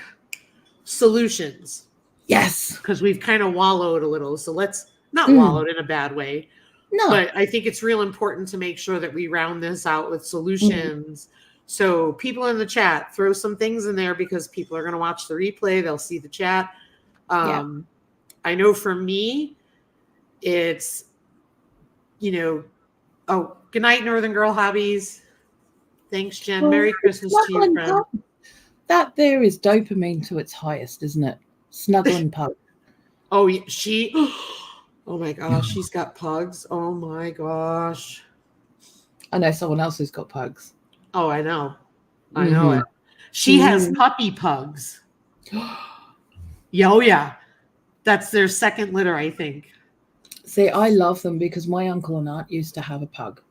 solutions. Yes. Because we've kind of wallowed a little. So let's not wallowed in a bad way. No. But I think it's real important to make sure that we round this out with solutions. So people in the chat, throw some things in there because people are going to watch the replay. They'll see the chat. I know for me, it's, good night, Northern Girl Hobbies. Thanks, Jen. Well, Merry Christmas to you, friend. That there is dopamine to its highest, isn't it? Snuggling pug. Oh, oh my gosh, she's got pugs. Oh my gosh. I know someone else who's got pugs. Oh, I know. I know it. She has puppy pugs. Yeah. That's their second litter, I think. See, I love them because my uncle and aunt used to have a pug.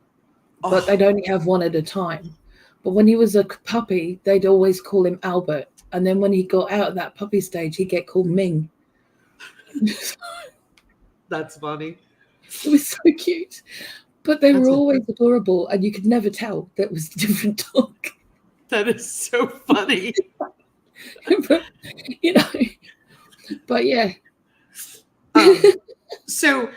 But they'd only have one at a time. But when he was a puppy, they'd always call him Albert. And then when he got out of that puppy stage, he'd get called Ming. That's funny. It was so cute. But they were always adorable, and you could never tell that was a different dog. That is so funny. But yeah. So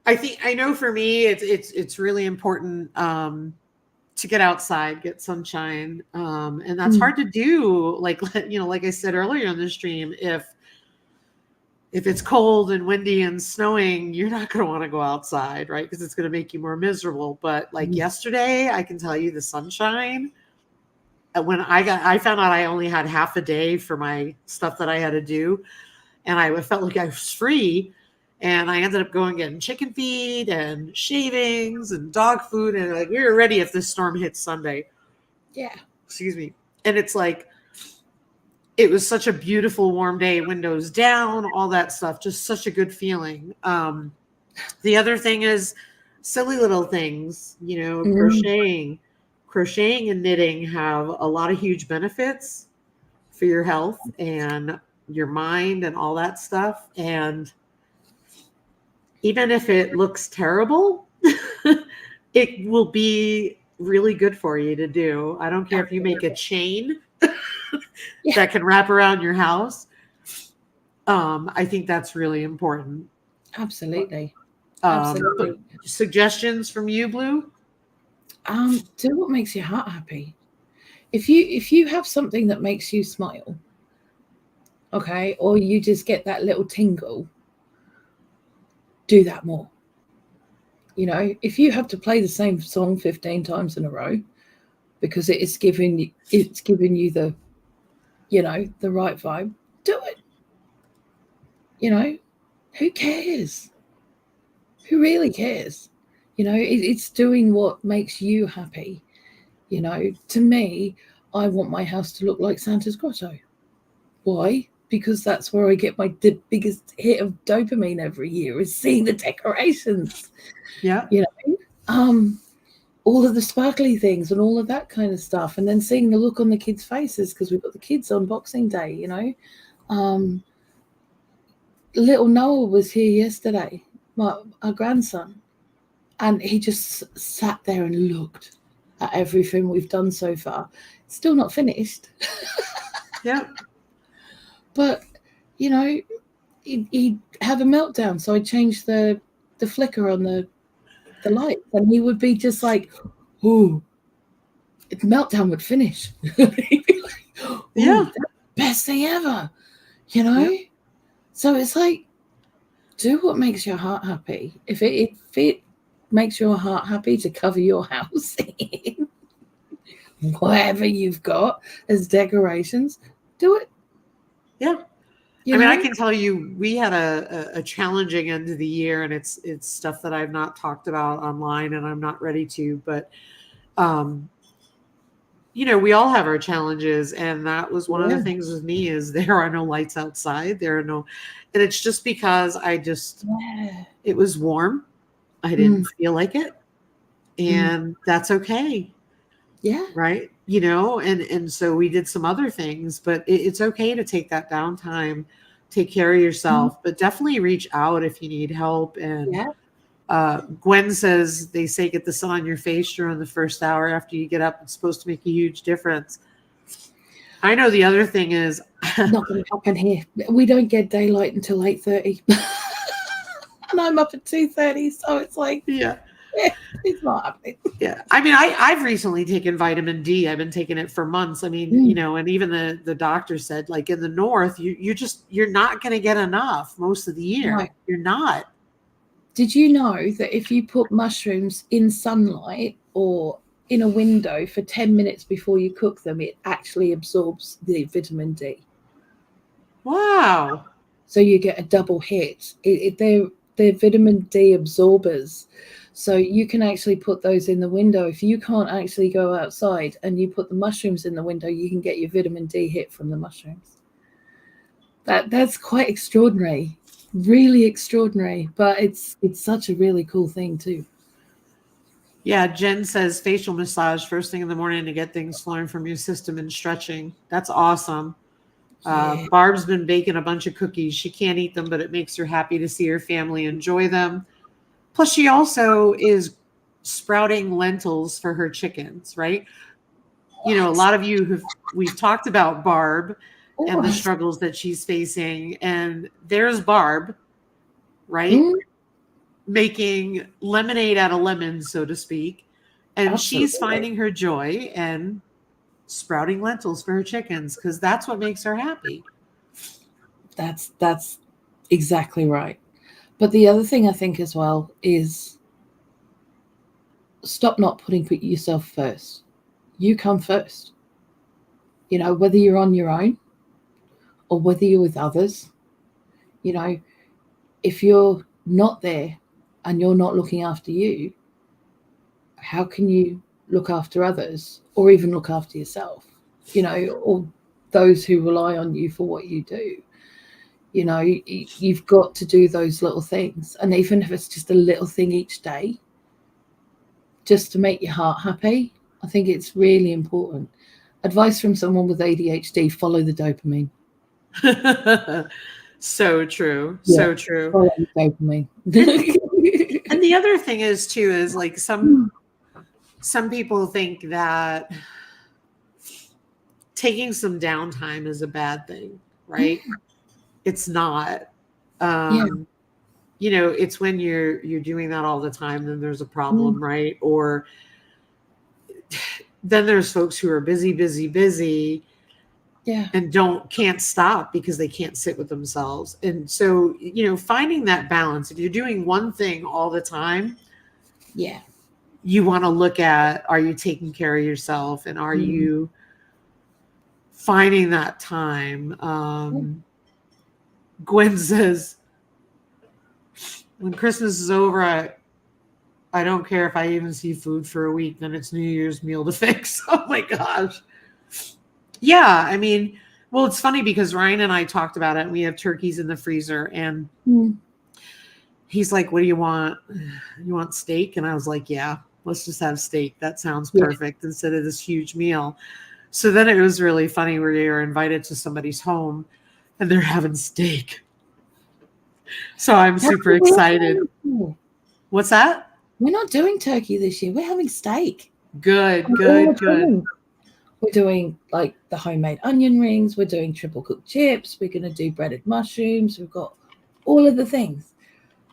I know for me, it's really important to get outside, get sunshine. And that's hard to do. Like I said earlier on the stream, if it's cold and windy and snowing, you're not going to want to go outside, right? Because it's going to make you more miserable. But yesterday, I can tell you the sunshine. When I found out I only had half a day for my stuff that I had to do, and I felt like I was free. And I ended up going getting chicken feed and shavings and dog food. And we were ready if this storm hits Sunday. Yeah. Excuse me. And it's it was such a beautiful warm day, windows down, all that stuff. Just such a good feeling. The other thing is silly little things, crocheting and knitting have a lot of huge benefits for your health and your mind and all that stuff. And even if it looks terrible, it will be really good for you to do. I don't care if you make a chain that can wrap around your house. I think that's really important. Absolutely. But suggestions from you, Blue? Do what makes your heart happy. If you have something that makes you smile, okay, or you just get that little tingle, do that more. You know, if you have to play the same song 15 times in a row because it's giving you the, you know, the right vibe, do it. You know, who cares? Who really cares? You know, it's doing what makes you happy. You know, to me, I want my house to look like Santa's grotto. Why? Because that's where I get the biggest hit of dopamine every year, is seeing the decorations. Yeah. You know, all of the sparkly things and all of that kind of stuff. And then seeing the look on the kids' faces, because we've got the kids on Boxing Day, you know. Little Noah was here yesterday, our grandson, and he just sat there and looked at everything we've done so far. Still not finished. Yeah. But, you know, he had a meltdown, so I changed the flicker on the light, and he would be just like, "Ooh," the meltdown would finish. He'd be like, "Ooh, Yeah. that's the best thing ever," you know. Yep. So it's like, do what makes your heart happy. If it makes your heart happy to cover your house in whatever you've got as decorations, do it. Yeah. You I mean, know? I can tell you, we had a challenging end of the year, and it's stuff that I've not talked about online, and I'm not ready to. But, you know, we all have our challenges, and that was one of the things with me is there are no lights outside. There are no, and it's just because it was warm. I didn't feel like it, and that's okay. Yeah. Right. You know, and so we did some other things, but it's okay to take that downtime, take care of yourself, but definitely reach out if you need help. And Gwen says they say get the sun on your face during the first hour after you get up. It's supposed to make a huge difference. I know the other thing is not going to happen here. We don't get daylight until 8:30, and I'm up at 2:30, so it's like, yeah. It's not happening. Yeah. I mean, I've recently taken vitamin D. I've been taking it for months. I mean, you know, and even the doctor said, like, in the north, you're not going to get enough most of the year. Right. You're not. Did you know that if you put mushrooms in sunlight or in a window for 10 minutes before you cook them, it actually absorbs the vitamin D? Wow. So you get a double hit. They're vitamin D absorbers. So you can actually put those in the window. If you can't actually go outside and you put the mushrooms in the window, you can get your vitamin D hit from the mushrooms. That's quite extraordinary, really extraordinary. But it's such a really cool thing too. Yeah, Jen says facial massage first thing in the morning to get things flowing from your system and stretching. That's awesome. Barb's been baking a bunch of cookies. She can't eat them, but it makes her happy to see her family enjoy them. Plus, she also is sprouting lentils for her chickens, right? You know, a lot of you we've talked about Barb and the struggles that she's facing. And there's Barb, right? Making lemonade out of lemons, so to speak. And she's finding her joy and sprouting lentils for her chickens because that's what makes her happy. That's exactly right. But the other thing I think as well is stop not putting yourself first. You come first. You know, whether you're on your own or whether you're with others, you know, if you're not there and you're not looking after you, how can you look after others or even look after yourself, you know, or those who rely on you for what you do? You know, you've got to do those little things. And even if it's just a little thing each day, just to make your heart happy, I think it's really important. Advice from someone with ADHD: follow the dopamine. So true. Yeah, So true. follow the dopamine. And the other thing is too, is like some people think that taking some downtime is a bad thing, right? It's not. Yeah. You know, it's when you're doing that all the time, then there's a problem, right? Or then there's folks who are busy Yeah. and can't stop because they can't sit with themselves. And so, you know, finding that balance, if you're doing one thing all the time, Yeah. you want to look at, are you taking care of yourself, and are you finding that time? Gwen says, when Christmas is over, I don't care if I even see food for a week, then it's New Year's meal to fix. Oh my gosh. Yeah, I mean, well, it's funny because Ryan and I talked about it, and we have turkeys in the freezer, and he's like, what do you want? You want steak? And I was like, yeah, let's just have steak. That sounds perfect instead of this huge meal. So then it was really funny where they were invited to somebody's home and they're having steak. So I'm super excited. What's that? We're not doing turkey this year. We're having steak. Good. We're doing like the homemade onion rings. We're doing triple cooked chips. We're going to do breaded mushrooms. We've got all of the things,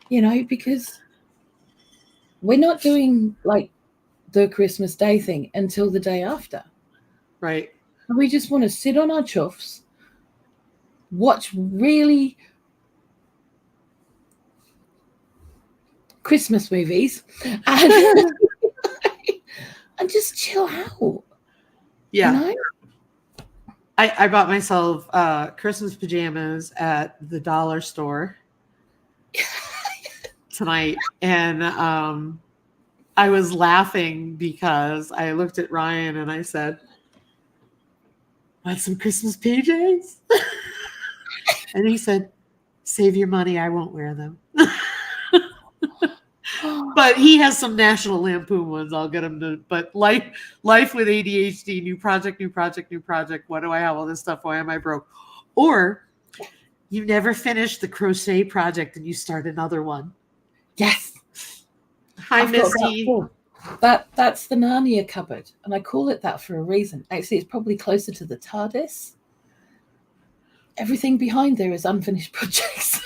you know, because we're not doing like the Christmas Day thing until the day after. Right. We just want to sit on our chuffs, watch really Christmas movies, and, and just chill out. Yeah. You know? I bought myself Christmas pajamas at the dollar store tonight, and I was laughing because I looked at Ryan and I said, want some Christmas PJs? And he said, save your money, I won't wear them. But he has some National Lampoon ones. I'll get him to. But life with ADHD, new project. Why do I have all this stuff? Why am I broke? Or you never finished the crochet project and you start another one. Yes. Hi, Misty. That's the Narnia cupboard, and I call it that for a reason. Actually, it's probably closer to the TARDIS. Everything behind there is unfinished projects.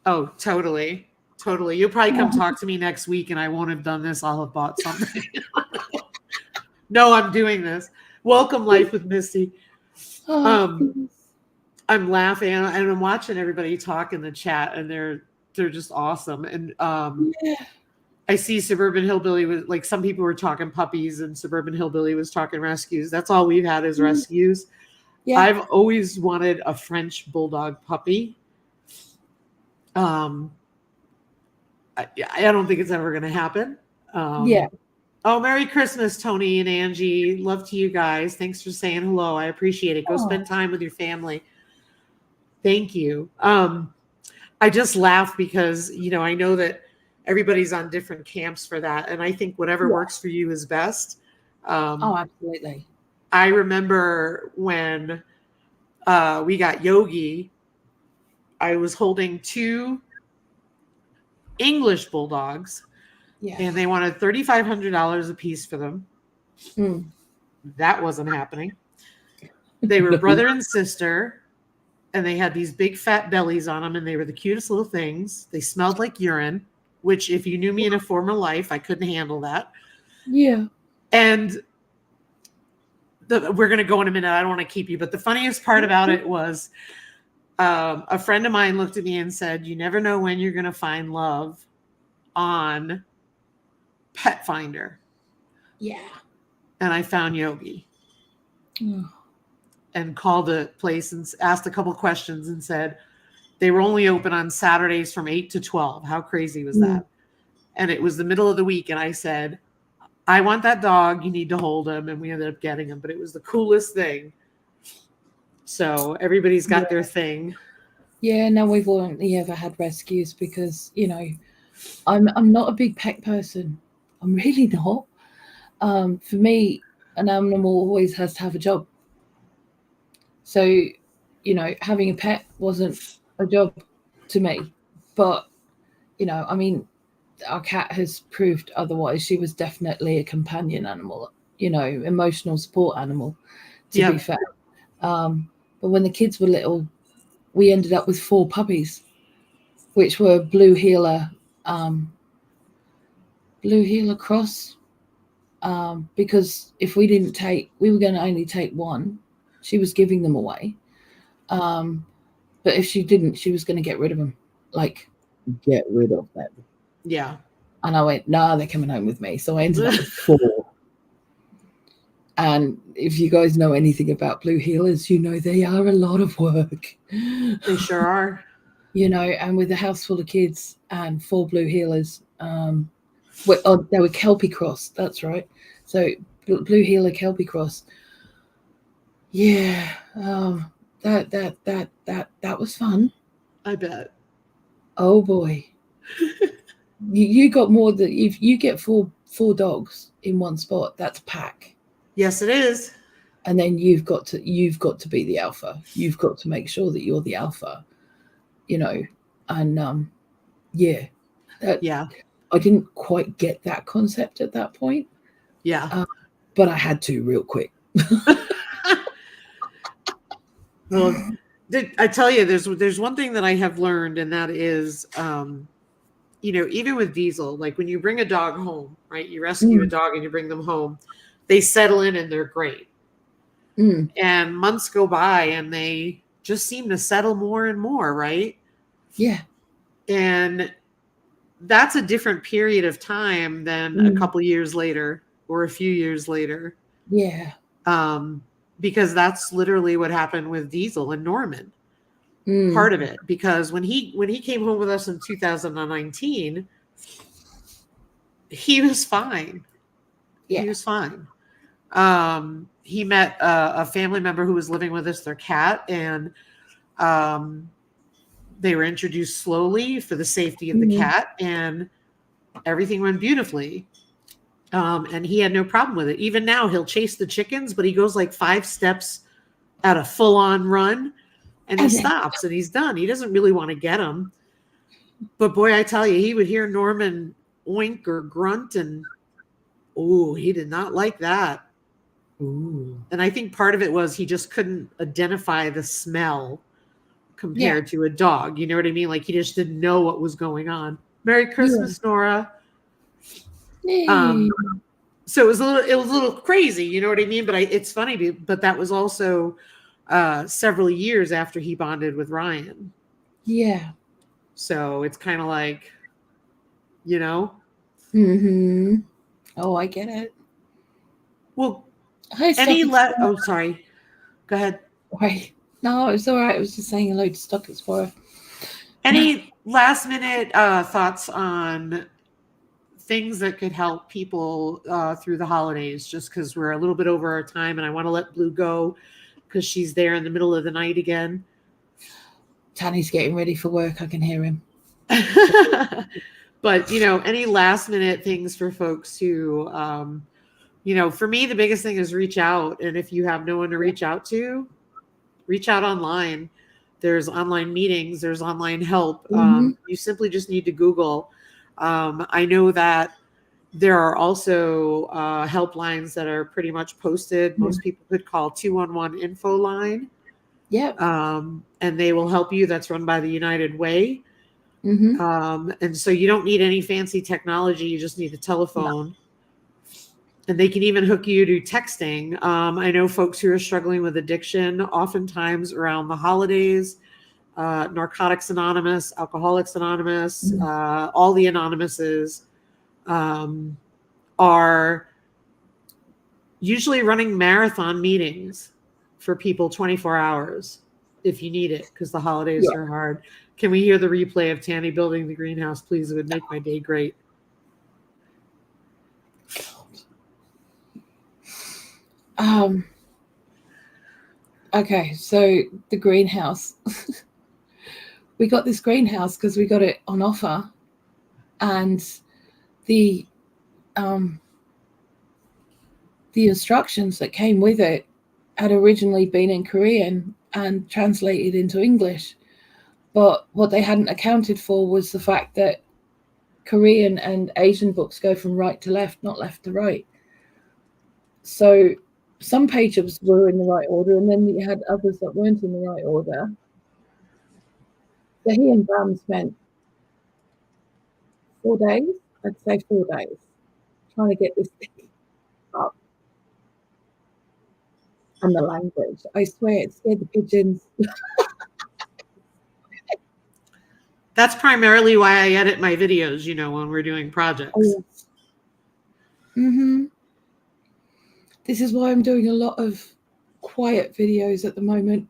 Oh, totally. You'll probably come talk to me next week and I won't have done this. I'll have bought something. No, I'm doing this. Welcome, Life with Misty. I'm laughing and I'm watching everybody talk in the chat, and they're just awesome. And I see Suburban Hillbilly was like, some people were talking puppies and Suburban Hillbilly was talking rescues. That's all we've had is rescues. Yeah. I've always wanted a French bulldog puppy. I don't think it's ever going to happen. Oh, Merry Christmas, Tony and Angie. Love to you guys. Thanks for saying hello. I appreciate it. Go spend time with your family. Thank you. I just laugh because, you know, I know that everybody's on different camps for that. And I think whatever works for you is best. Absolutely. I remember when we got Yogi, I was holding 2 English bulldogs, and they wanted $3,500 a piece for them. That wasn't happening. They were brother and sister, and they had these big fat bellies on them, and they were the cutest little things. They smelled like urine, which if you knew me in a former life, I couldn't handle that. Yeah. And we're going to go in a minute. I don't want to keep you, but the funniest part about it was a friend of mine looked at me and said, you never know when you're going to find love on Pet Finder. Yeah. And I found Yogi and called the place and asked a couple questions and said they were only open on Saturdays from 8 to 12. How crazy was that? And it was the middle of the week. And I said, I want that dog. You need to hold him. And we ended up getting him, but it was the coolest thing. So everybody's got their thing. Yeah, no, we've only ever had rescues because, you know, I'm not a big pet person. I'm really not. For me, an animal always has to have a job. So, having a pet wasn't a job to me. But, I mean, our cat has proved otherwise. She was definitely a companion animal, emotional support animal, to be fair. But when the kids were little, we ended up with 4 puppies, which were blue heeler cross. Because if we didn't we were going to only take one. She was giving them away. But if she didn't, she was going to get rid of them. Like, get rid of them. Yeah. And I went, nah, they're coming home with me. So I ended up with 4. And if you guys know anything about blue heelers, they are a lot of work. They sure are. And with a house full of kids and 4 blue heelers, they were Kelpie cross. That's right. So blue heeler Kelpie cross. Yeah. That was fun. I bet. Oh boy. you got more than if you get four dogs in one spot, that's a pack. Yes, it is. And then you've got to be the alpha. You've got to make sure that you're the alpha, and yeah. Yeah. I didn't quite get that concept at that point. Yeah. But I had to real quick. Well, I tell you, there's one thing that I have learned, and that is, even with Diesel, like when you bring a dog home, right? You rescue a dog and you bring them home, they settle in and they're great. And months go by and they just seem to settle more and more, right? Yeah. And that's a different period of time than a couple years later or a few years later. Yeah. Because that's literally what happened with Diesel and Norman. Part of it, because when he came home with us in 2019, he was fine. Yeah. He was fine. He met a family member who was living with us, their cat, and they were introduced slowly for the safety of the cat, and everything went beautifully. And he had no problem with it. Even now, he'll chase the chickens, but he goes like 5 steps at a full-on run, and he stops, and he's done. He doesn't really want to get them. But boy, I tell you, he would hear Norman oink or grunt, and he did not like that. Ooh. And I think part of it was he just couldn't identify the smell compared to a dog. You know what I mean? Like he just didn't know what was going on. Merry Christmas, Nora. So it was a little crazy, you know what I mean? But it's funny, but that was also several years after he bonded with Ryan. Yeah. So it's kind of like, Oh, I get it. Well, sorry. Go ahead. Right. No, it's all right. I was just saying hello to Stock Explorer. Any last minute thoughts on things that could help people through the holidays, just because we're a little bit over our time and I want to let Blue go because she's there in the middle of the night again. Tanny's getting ready for work. I can hear him. But, any last minute things for folks who, for me, the biggest thing is reach out. And if you have no one to reach out to, reach out online. There's online meetings. There's online help. You simply just need to Google. I know that there are also helplines that are pretty much posted. Most people could call 211 info line. Yeah. And they will help you. That's run by the United Way. And so you don't need any fancy technology. You just need a telephone. No. And they can even hook you to texting. I know folks who are struggling with addiction, oftentimes around the holidays, Narcotics Anonymous, Alcoholics Anonymous, all the Anonymouses are usually running marathon meetings for people 24 hours if you need it, because the holidays are hard. Can we hear the replay of Tanny building the greenhouse, please? It would make my day great. Okay, so the greenhouse. We got this greenhouse because we got it on offer, and the instructions that came with it had originally been in Korean and translated into English. But what they hadn't accounted for was the fact that Korean and Asian books go from right to left, not left to right. So some pages were in the right order, and then you had others that weren't in the right order. So he and Bam spent 4 days, I'd say 4 days, trying to get this thing up. And the language, I swear it scared the pigeons. That's primarily why I edit my videos, you know, when we're doing projects. Oh, yes. This is why I'm doing a lot of quiet videos at the moment,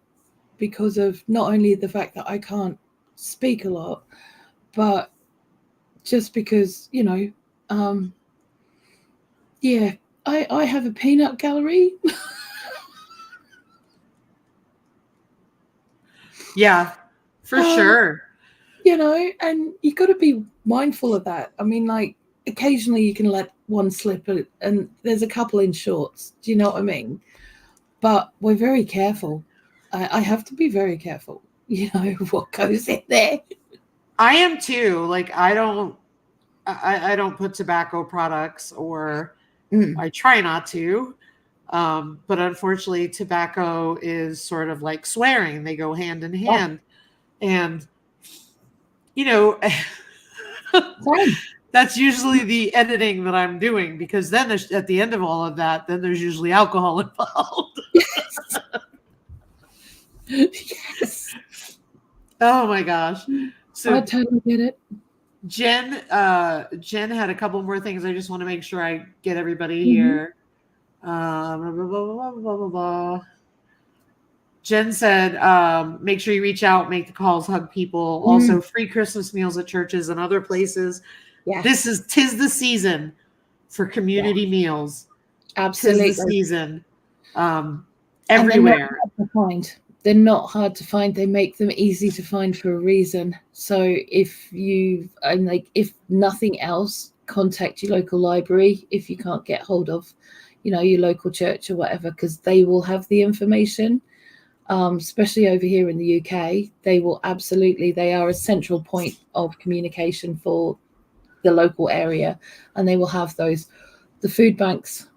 because of not only the fact that I can't speak a lot, but just because, you know, yeah, I have a peanut gallery. Yeah, for sure. You know, and you got to be mindful of that. I mean, like, occasionally you can let one slip, and there's a couple in shorts. Do you know what I mean? But we're very careful. I have to be very careful, you know, what goes in there. I am too. Like, I don't put tobacco products, or I try not to. But unfortunately, tobacco is sort of like swearing. They go hand in hand. Yeah. And, you know, that's usually the editing that I'm doing, because then at the end of all of that, then there's usually alcohol involved. Yes. Yes. Oh my gosh. So I totally get it. Jen had a couple more things. I just want to make sure I get everybody here. Blah, blah, blah, blah, blah, blah. Jen said, make sure you reach out, make the calls, hug people. Also, free Christmas meals at churches and other places. Yes. Tis the season for community meals. Absolutely. Tis the season. Everywhere. They're not hard to find. They make them easy to find for a reason. So if nothing else, contact your local library if you can't get hold of, you know, your local church or whatever, because they will have the information. Especially over here in the UK, they are a central point of communication for the local area, and they will have those. The food banks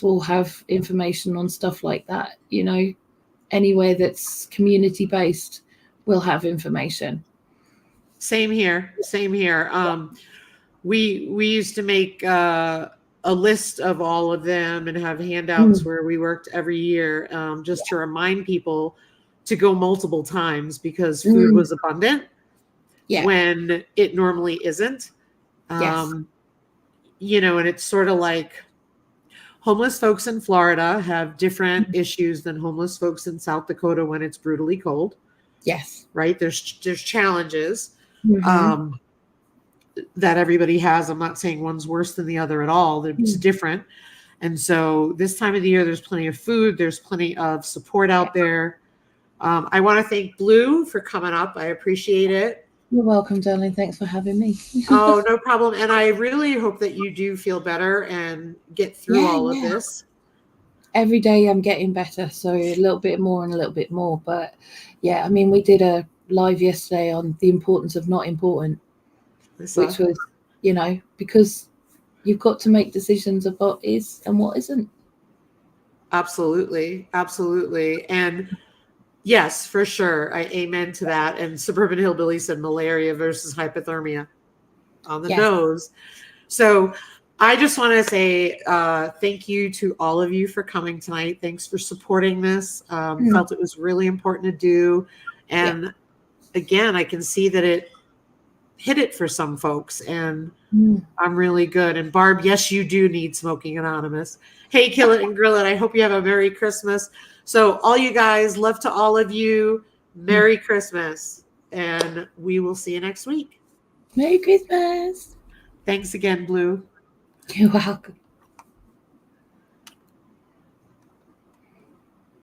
will have information on stuff like that, you know. Anywhere that's community based will have information. Same here. We used to make a list of all of them and have handouts where we worked every year, just to remind people to go multiple times, because food was abundant when it normally isn't. You know, and it's sort of like homeless folks in Florida have different issues than homeless folks in South Dakota when it's brutally cold. Yes. Right? There's challenges that everybody has. I'm not saying one's worse than the other at all. They're just different. And so this time of the year, there's plenty of food. There's plenty of support out there. I want to thank Blue for coming up. I appreciate it. You're welcome, darling. Thanks for having me. Oh, no problem. And I really hope that you do feel better and get through all of this. Every day I'm getting better. So a little bit more and a little bit more. But yeah, I mean, we did a live yesterday on the importance of not important, which was, you know, because you've got to make decisions of what is and what isn't. Absolutely. And yes, for sure. I amen to that. And Suburban Hillbilly said malaria versus hypothermia on the nose. So I just want to say thank you to all of you for coming tonight. Thanks for supporting this. Felt it was really important to do. And again, I can see that it hit it for some folks, and I'm really good. And Barb, yes, you do need Smoking Anonymous. Hey, Kill It and Grill It. I hope you have a Merry Christmas. So all you guys, love to all of you. Merry Christmas. And we will see you next week. Merry Christmas. Thanks again, Blue. You're welcome.